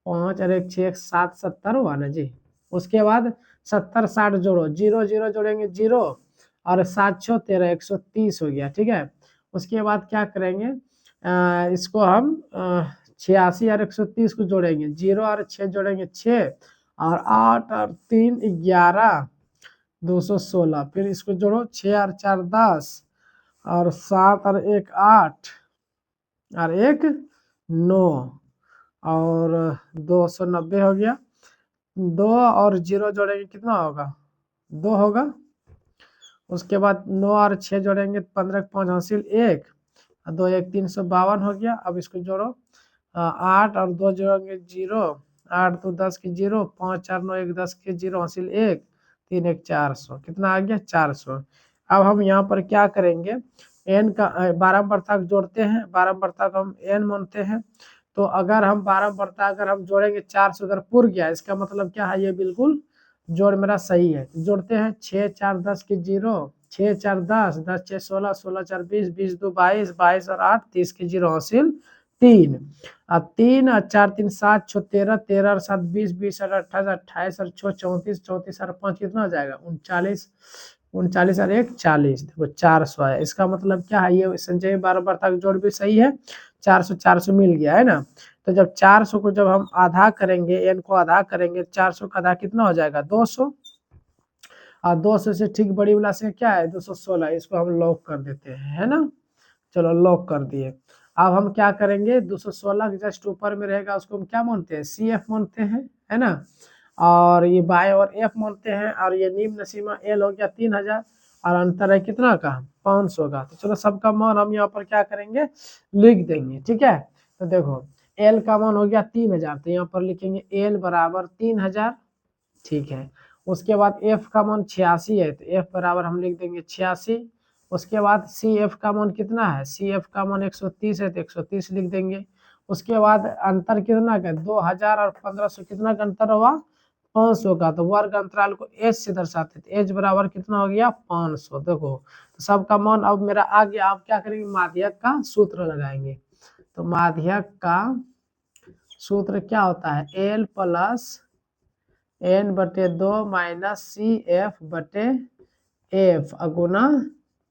5 और 1 6 1 7 70 हुआ ना जी। उसके बाद 70 60 जोड़ो, 0 0 जोड़ेंगे 0 और 7 6 13 130 हो गया, ठीक है। उसके बाद क्या करेंगे, इसको हम 86 और 130 को जोड़ेंगे, 0 और 6 जोड़ेंगे 6 और 8 और 3 11 216। फिर इसको जोड़ो 6 और 4 10 और 7 और 1 8 और 1 9 और 290 हो गया। 2 और 0 जोड़ेंगे कितना होगा 2 होगा। उसके बाद 9 और 6 जोड़ेंगे 15 5 हासिल 1 और 2 1 352 हो गया। अब इसको जोड़ो 8 और 2 जोड़ेंगे 0, 8 2 10 के 0, 5 4 9 1 10 के 0 हासिल 1, 3 1 400, कितना आ गया 400। अब हम यहाँ पर क्या करेंगे, n का बारंबारता जोड़ते हैं, बारंबारता को हम n मानते हैं। तो अगर हम 12 बढ़ता अगर हम जोड़ेंगे 400 अगर पुर गया, इसका मतलब क्या है, ये बिल्कुल जोड़ मेरा सही है। जोड़ते हैं 6 4 10 की 0, 6 4 10, 10 6 16, 16 4 20, 20 2 22, 22 और 8 30 की 0 हासिल 3, और 3 और 4 3 7 6 13, 13 और 7 20, 20 और 28, 28 और 6 34, 34 और 5 कितना हो जाएगा 39, 39 और 1 40, देखो 400 है। इसका मतलब क्या है, ये संचय 12 बढ़ता जोड़ भी सही है, 400 400 मिल गया है ना। तो जब 400 को जब हम आधा करेंगे, n को आधा करेंगे, 400 का आधा कितना हो जाएगा 200, और 200 से ठीक बड़ी वाला से क्या है 216, इसको हम लॉक कर देते हैं, है ना। चलो लॉक कर दिए। अब हम क्या करेंगे, 216 के जस्ट ऊपर में रहेगा उसको हम क्या मानते हैं, सी एफ मानते हैं, है ना। और ये बाय और एफ मानते हैं, और ये निम्न सीमा एल हो गया 3000, और अंतर है कितना का 500 का। तो चलो सबका मान हम यहाँ पर क्या करेंगे, लिख देंगे, ठीक है। तो देखो एल का मान हो गया 3000, तो यहाँ पर लिखेंगे एल बराबर 3000, ठीक है। उसके बाद एफ का मान 86 है, तो एफ बराबर हम लिख देंगे 86। उसके बाद सी एफ का मान कितना है, सी एफ का मान 130 है, तो 130 लिख देंगे। उसके बाद अंतर कितना का 2000 और 1500 कितना का अंतर हुआ 500 का, तो वर्ग अंतराल को एच से दर्शाते, तो एच बराबर कितना हो गया 500। देखो तो सबका मान अब मेरा आ गया। आप क्या करेंगे, माध्यक का सूत्र लगाएंगे। तो माध्यक का सूत्र क्या होता है, एल प्लस एन बटे 2 माइनस सी एफ बटे एफ गुना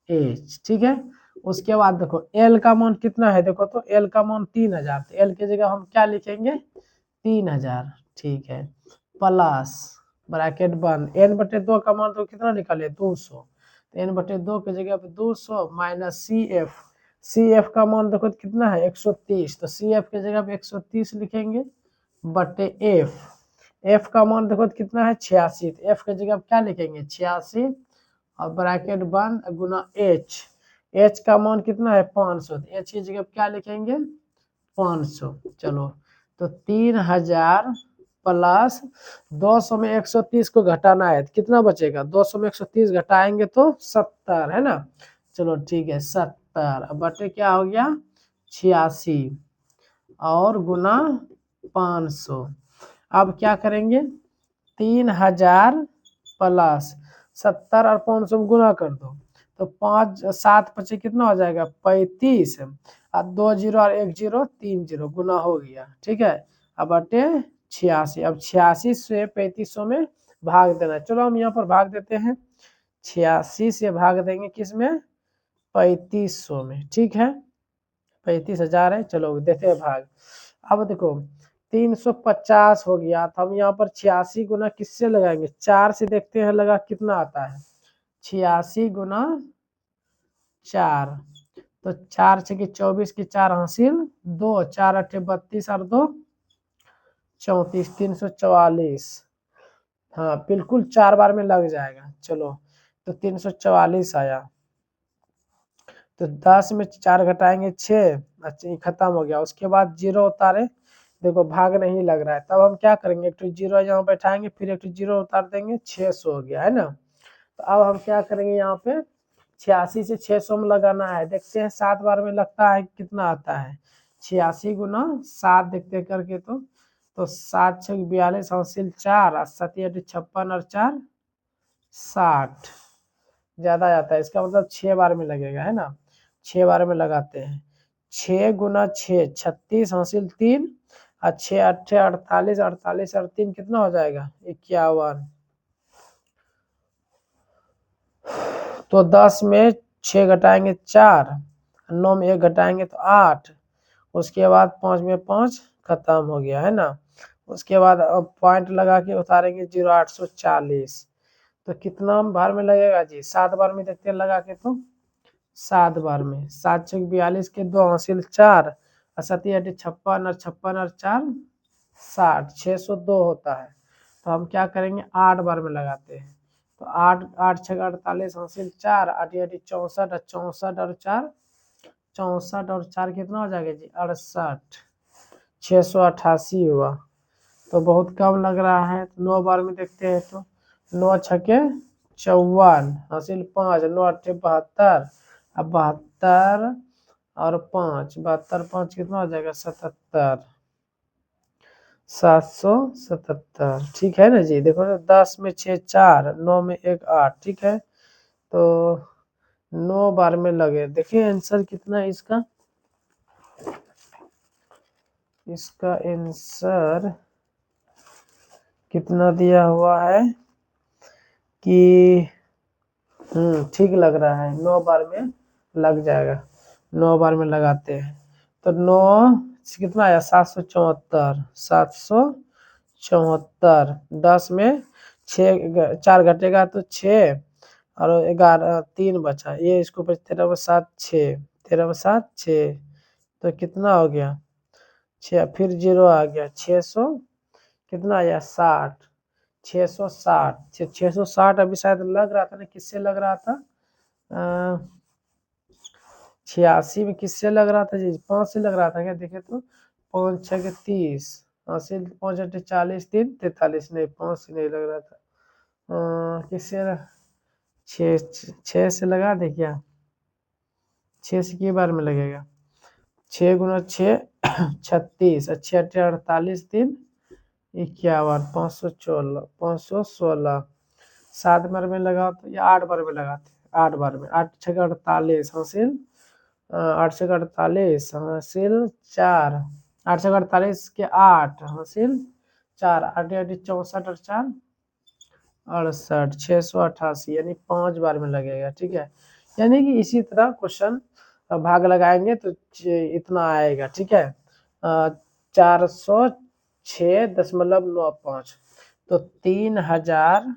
एच, ठीक है। उसके बाद देखो एल का मान कितना है, देखो तो एल का मान 3000, तो एल की जगह हम क्या लिखेंगे 3000, ठीक है, प्लस ब्रैकेट बंद एन बटे 2 का मान तो कितना निकाले 200, तो एन बटे 2 की जगह पे 200 माइनस सी एफ का मान देखो कितना है 130, तो सी एफ की जगह पे 130 लिखेंगे बटे एफ का मान देखो कितना है 86, तो एफ की जगह क्या लिखेंगे 86, और ब्रैकेट बंद गुना एच का मान कितना है 500, तो एच की जगह क्या लिखेंगे 500। चलो तो 3000 प्लस 200 में 130 को घटाना है, तो कितना बचेगा 200 में 130 घटाएंगे तो 70, है ना। चलो ठीक है 70 बटे क्या हो गया 86 और गुना 500। अब क्या करेंगे 3000 प्लस 70 और 500 में गुना कर दो, तो 5 7 पचे कितना हो जाएगा 35, और 2 जीरो और 1 जीरो 3 जीरो गुना हो गया, ठीक है। अब बटे 86, अब 86 से 3500 में भाग देना। चलो हम यहाँ पर भाग देते हैं, 86 से भाग देंगे किस में 3500 में, ठीक है। 35000 है, चलो देते हैं भाग। अब देखो 350 हो गया, तो हम यहाँ पर 86 गुना किससे लगाएंगे 4 से, देखते हैं लगा कितना आता है 86 गुना 4, तो 4 छके 24 की 4 हासिल 2, 4 अठे 32 और 2 34, 344, हाँ बिल्कुल 4 बार में लग जाएगा। चलो तो 344 आया, तो 10 में 4 घटाएंगे 6, अच्छा ये खत्म हो गया। उसके बाद 0 उतारे, देखो भाग नहीं लग रहा है, तब हम क्या करेंगे एक तो 0 यहाँ बैठाएंगे, फिर एक तो 0 उतार देंगे, 600 हो गया, है ना। तो अब हम क्या करेंगे यहाँ पे 86 से 600 में लगाना है, देखते हैं 7 बार में लगता है कितना आता है 86 गुना 7 देखते करके, तो 7 छक 42 हासिल 4, 7 56 और 4 60, ज्यादा जाता है, इसका मतलब 6 बार में लगेगा, है ना। 6 बार में लगाते हैं, 6 गुना 6 36 हासिल 3, और 6 अट्ठे 48, 48 और 3 कितना हो जाएगा 51, तो 10 में 6 घटाएंगे 4, 9 में 1 घटाएंगे तो 8, उसके बाद 5 में 5 खत्म हो गया, है ना। उसके बाद अब पॉइंट लगा के उतारेंगे 0 840, तो कितना बार में लगेगा जी 7 बार में देखते हैं लगा के, तो 7 बार में 7 छक 42 के 2 हासिल 4, और 7 56 और 56 और 4 60, 602 होता है। तो हम क्या करेंगे 8 बार में लगाते हैं, तो 8 8 छक 48 हासिल 4, 8 64 और 64 और 4 64 और 4 कितना हो जाएगा जी 68, 688 हुआ, तो बहुत कम लग रहा है। तो 9 बार में देखते हैं, तो 9 छके 54 हासिल 5, 9 अट्ठे 72, अब 72 और 5 72 5 कितना हो जाएगा 77, 777, ठीक है ना जी। देखो ना, 10 में 6 4, 9 में 1 8, ठीक है। तो 9 बार में लगे। देखिए आंसर कितना है इसका। इसका आंसर कितना दिया हुआ है कि ठीक लग रहा है, 9 बार में लग जाएगा। 9 बार में लगाते हैं तो 9 कितना आया, 774। 774, 10 में 6 4 घटेगा तो 6 और 11 3 बचा, ये इसको 13 में 7 6, 13 में 7 6, तो कितना हो गया 6, फिर 0 आ गया 600, कितना आया 60, 660। 660 अभी शायद लग रहा था ना, किससे लग रहा था, 86 में किससे लग रहा था जी, 5 से लग रहा था क्या, देखे तो 5 6 के 30, 80 5 8 40 3 43, नहीं 5 से नहीं लग रहा था। किससे 6 से लगा दे क्या, 6 से की बार में लगेगा, 6 गुना 6 36, 6 8 48 3 51, 516, 516। 7 बार में लगाओ तो या 8 बार में लगाते, 8 बार में, 8 6 48 हासिल, 8 से 48 हासिल 4, 8 से 48 के 8 हासिल 4, 8 8 64 और 4 68, 688, यानी 5 बार में लगेगा, ठीक है। यानी कि इसी तरह क्वेश्चन भाग लगाएंगे तो इतना आएगा, ठीक है। 406.95, तो 3000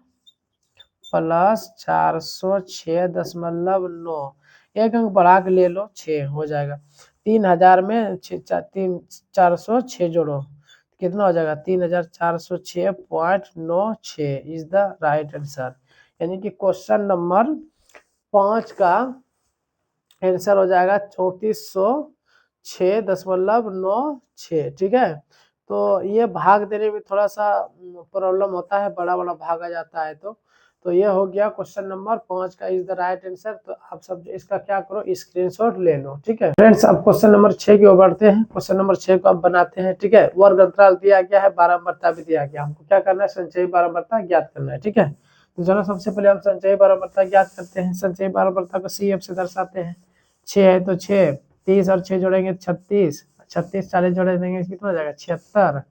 प्लस 406.9, एक अंक बढ़ा के ले लो, 6 हो जाएगा। 3000 में 406 जोड़ो, कितना हो जाएगा 3406.96 इज द राइट आंसर। यानी कि क्वेश्चन नंबर 5 का आंसर हो जाएगा 3406.96, ठीक है। तो ये भाग देने में थोड़ा सा प्रॉब्लम होता है, बड़ा बड़ा भागा जाता है, तो ये हो गया क्वेश्चन नंबर 5 का इज द राइट आंसर। तो आप सब इसका क्या करो, स्क्रीनशॉट ले लो, ठीक है फ्रेंड्स। अब क्वेश्चन नंबर 6 की ओर बढ़ते हैं। क्वेश्चन नंबर 6 को आप बनाते हैं, ठीक है। वर्ग अंतराल दिया गया है, बारंबारता भी दिया गया, हमको क्या करना है, संचयी बारंबारता ज्ञात करना है, ठीक है। तो चलो सबसे पहले हम संचयी बारंबारता ज्ञात करते हैं। संचयी बारंबारता को CF से दर्शाते हैं। 6 है तो 6, 30 और 6 जोड़ेंगे 36, 36 40 जोड़े देंगे कितना हो जाएगा 76,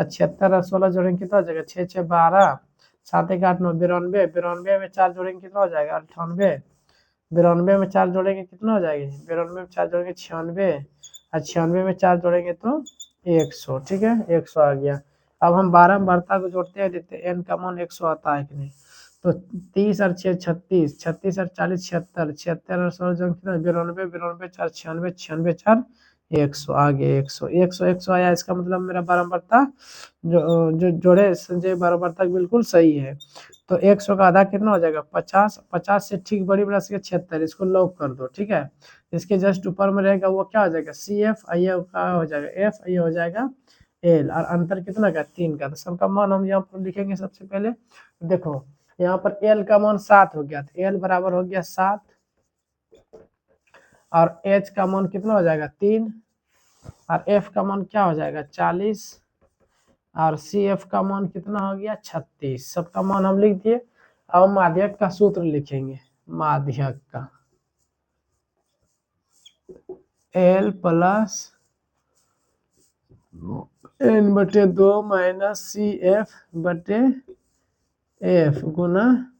76 और 16 जोड़ेंगे कितना हो जाएगा 6 6 12, 7 1 8 9 92, 92 में 4 जोड़ेंगे कितना हो जाएगा 98, 92 में 4 जोड़ेंगे कितना हो जाएगा 92 में 4 जोड़ेंगे 96, और 96 में 4 जोड़ेंगे तो 100, ठीक है 100 आ गया। अब हम बारंबारता को जोड़ते हैं, देखते हैं n का मान 100 आता है कि नहीं। तो 30 और 6 36, 36 और 40 76, 76 और 16 जो कितना 92, 92 4 96, 96 4 100 आ गया 100, 100 100 आया। इसका मतलब मेरा बारंबारता जो जोड़े संजय बारंबारता बिल्कुल सही है। तो 100 का आधा कितना हो जाएगा 50, 50 से ठीक बड़ी राशि है 76, इसको लॉक कर दो, ठीक है। इसके जस्ट ऊपर में रहेगा वो क्या हो जाएगा CF, ये का हो जाएगा F, ये हो जाएगा L, और अंतर कितना का 3 का। तो सबका मान हम यहाँ पर लिखेंगे। सबसे पहले देखो यहाँ पर L का मान 7 हो गया, तो L बराबर हो गया 7, और H का मान कितना हो जाएगा 3, और F का मान क्या हो जाएगा 40, और CF का मान कितना हो गया 36। सबका मान हम लिख दिए। अब माध्यक का सूत्र लिखेंगे। माध्यक का L plus n/2 minus CF बटे F गुना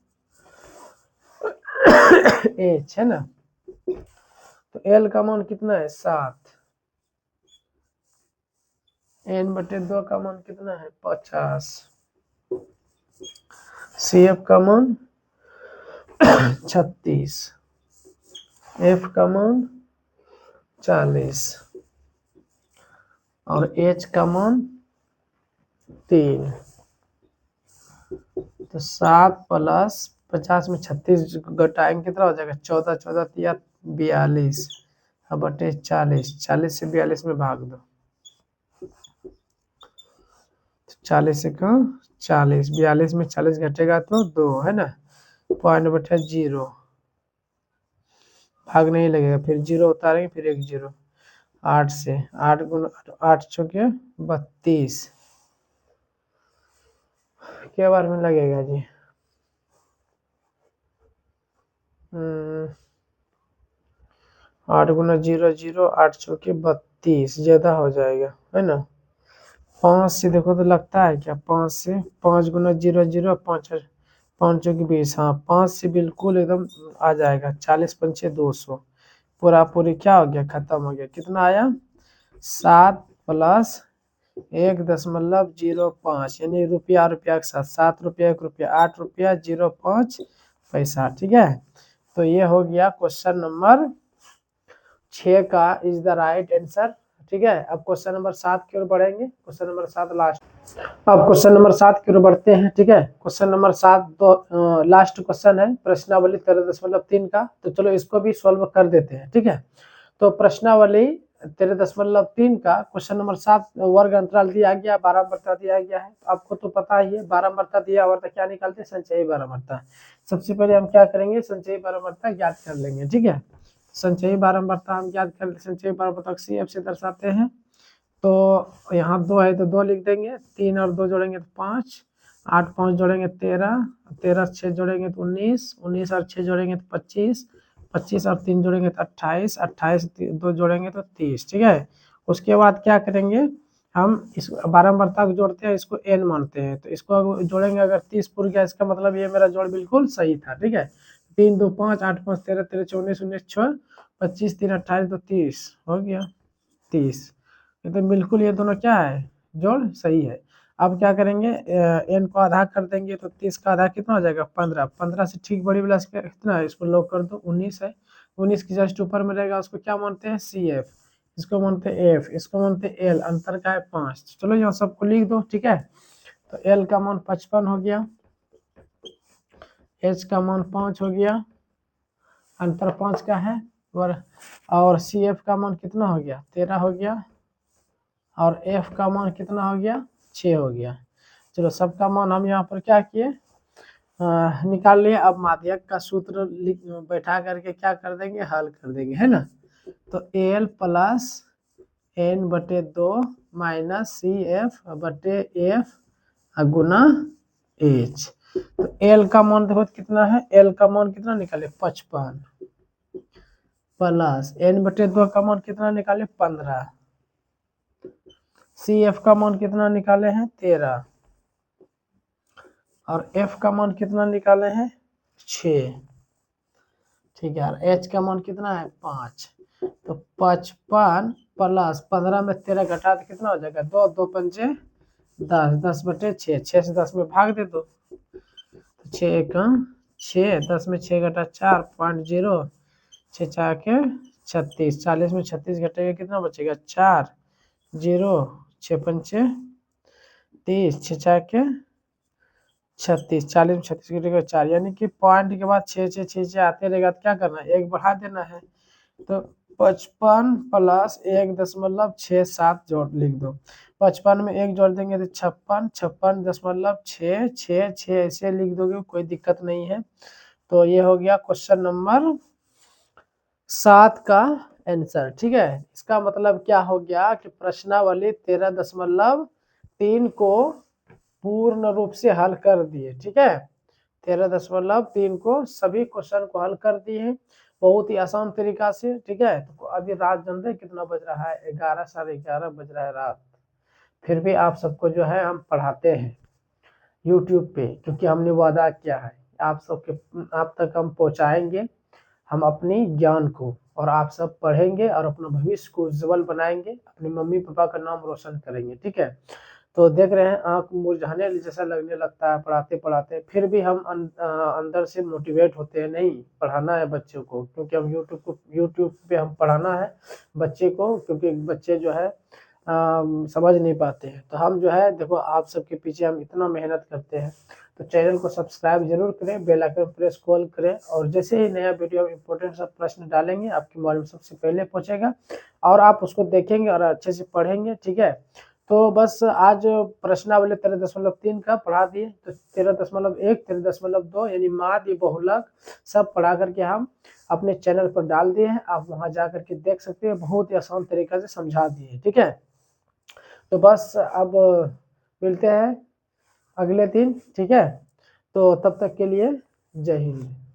H, है ना। तो L का मान कितना है 7, n/2 का मान कितना है 50, CF का मान 36, F का मान 40, और H का मान 3। तो 7 प्लस 50 में 36 घटाएंगे कितना हो जाएगा 14, 14 या 42 बटे 40, 40 से 42 में भाग दो, 40 से कम 40, 42 में 40 घटेगा तो 2, है ना। पॉइंट बटे 0, भाग नहीं लगेगा, फिर 0 उतारेंगे, फिर एक 0, 8 से 8 गुना 8 चौके 32, क्या बार में लगेगा जी? 8 गुना 0 0, 8 चौके 32, ज्यादा हो जाएगा है ना। 5 से देखो तो लगता है क्या? 5 से 5 गुना 0 0, 5 5 चौके 20, हाँ 5 से बिल्कुल एकदम आ जाएगा। 40 पंचे 200, पूरा पूरी क्या हो गया? खत्म हो गया। कितना आया? 7 प्लस 1.05 यानी रुपया रुपया के साथ 7 रुपया 1 रुपया 8 रुपया 05 पैसा। ठीक है, तो ये हो गया क्वेश्चन नंबर 6 का इज द राइट आंसर। ठीक है, अब क्वेश्चन नंबर 7 की ओर बढ़ेंगे। Question number 7 last. अब क्वेश्चन नंबर 7 की ओर बढ़ते हैं। ठीक है, क्वेश्चन नंबर 7 तो लास्ट क्वेश्चन है प्रश्नावली 13.3 का। तो चलो इसको भी सॉल्व कर देते हैं। ठीक है, तो प्रश्नावली 13.3 का क्वेश्चन नंबर 7 वर्ग अंतराल दिया गया, बारंबारता दिया गया है। आपको तो पता ही है, बारंबारता दिया हुआ था क्या निकालते हैं? संचयी बारंबारता। सबसे पहले हम क्या करेंगे? संचयी बारंबारता ज्ञात कर लेंगे। ठीक है, संचयी बारंबारता हम ज्ञात कर, संचयी बारंबारता CF से दर्शाते हैं। तो यहाँ 2 है तो 2 लिख देंगे, 3 और 2 जोड़ेंगे तो 5, 8 5 जोड़ेंगे 13, 13 6 जोड़ेंगे तो 19, 19 और 6 जोड़ेंगे तो 25, 25 और 3 जोड़ेंगे तो 28, 28 2 जोड़ेंगे तो 30। ठीक है, उसके बाद क्या करेंगे? हम इस बारंबारता को जोड़ते हैं, इसको n मानते हैं, तो इसको जोड़ेंगे। अगर 30 पूर गया इसका मतलब ये मेरा जोड़ बिल्कुल सही था। ठीक है, 3 2 5, 8 5 13, 13 19 19 6, 25 3 28 तो 30 हो गया। 30 तो बिल्कुल ये दोनों क्या है? जोड़ सही है। अब क्या करेंगे? n को आधा कर देंगे तो 30 का आधा कितना हो जाएगा? 15, 15 से ठीक बड़ी वाला कितना है? इसको लॉक कर दो, 19 है। 19 की जस्ट ऊपर में रहेगा, उसको क्या मानते हैं? CF, इसको मानते हैं F, इसको मानते हैं L, अंतर का है 5। चलो यहाँ सबको लिख दो। ठीक है, तो L का मान 55 हो गया, H का मान 5 हो गया, अंतर 5 का है, और CF का मान कितना हो गया? 13 हो गया, और F का मान कितना हो गया? 6 हो गया। चलो सबका मान हम यहाँ पर क्या किए? निकाल लिए। अब माध्यक का सूत्र बैठा करके क्या कर देंगे? हल कर देंगे, है ना। तो L plus N/2 minus CF बटे F गुना H। तो L का मान देखो कितना है? L का मान कितना निकाले? 55 प्लस N/2 का मान कितना निकाले? 15, CF का मान कितना निकाले हैं? 13, और F का मान कितना निकाले हैं? 6। ठीक है, और H का मान कितना है? 5। तो 55 प्लस 15 में 13 घटा तो कितना हो जाएगा? 2 2 पंचे 10, 10/6, 6 से 10 में भाग दे दो, 6 का 6, 10 में 6 घटा 4 0, 6 4 के 36, 40 में 36 घटेगा कितना बचेगा? 4 0, 6 पंचे 30, 6 4 के 36, 40 में 36 घटेगा 4, यानी कि पॉइंट के बाद 6 6 6 6 आते रहेगा तो क्या करना है? 1 बढ़ा देना है। तो 55 प्लस 1.67 जोड़ लिख दो। 55 में 1 जोड़ देंगे तो 56, 56.6 6 6 ऐसे लिख दोगे, कोई दिक्कत नहीं है। तो ये हो गया क्वेश्चन नंबर 7 का आंसर। ठीक है, इसका मतलब क्या हो गया कि प्रश्नावली 13.3 को पूर्ण रूप से हल कर दिए। ठीक है, 13.3 को सभी क्वेश्चन को हल कर दिए हैं बहुत ही आसान तरीका से। ठीक है, तो अभी रात जानते हैं कितना बज रहा है? 11 साढ़े 11 बज रहा है रात। फिर भी आप सबको जो है हम पढ़ाते हैं YouTube पे, क्योंकि हमने वादा किया है आप तक हम पहुंचाएंगे हम अपनी ज्ञान को, और आप सब पढ़ेंगे और अपना भविष्य को उज्जवल बनाएंगे, अपने मम्मी पापा का नाम रोशन करेंगे। ठीक है, तो देख रहे हैं आंख मुरझाने जैसा लगने लगता है पढ़ाते पढ़ाते, फिर भी हम अंदर से मोटिवेट होते हैं, नहीं पढ़ाना है बच्चों को, क्योंकि हम यूट्यूब पे हम पढ़ाना है बच्चे को, क्योंकि बच्चे जो है समझ नहीं पाते हैं। तो हम जो है देखो आप सबके पीछे हम इतना मेहनत करते हैं, तो चैनल को सब्सक्राइब जरूर करें, बेल आइकन प्रेस कॉल करें, और जैसे ही नया वीडियो इंपॉर्टेंट सा प्रश्न डालेंगे आपके मोबाइल में सबसे पहले पहुंचेगा, और आप उसको देखेंगे और अच्छे से पढ़ेंगे। ठीक है, तो बस आज प्रश्नावली 13.3 का पढ़ा दिए, तो 13.1 13.2 यानी माध्य बहुलक सब पढ़ा करके हम अपने चैनल पर डाल दिए हैं। आप वहां जा करके देख सकते हैं, बहुत ही आसान तरीका से समझा दिए। ठीक है, तो बस अब मिलते हैं अगले दिन, ठीक है। तो तब तक के लिए जय हिंद।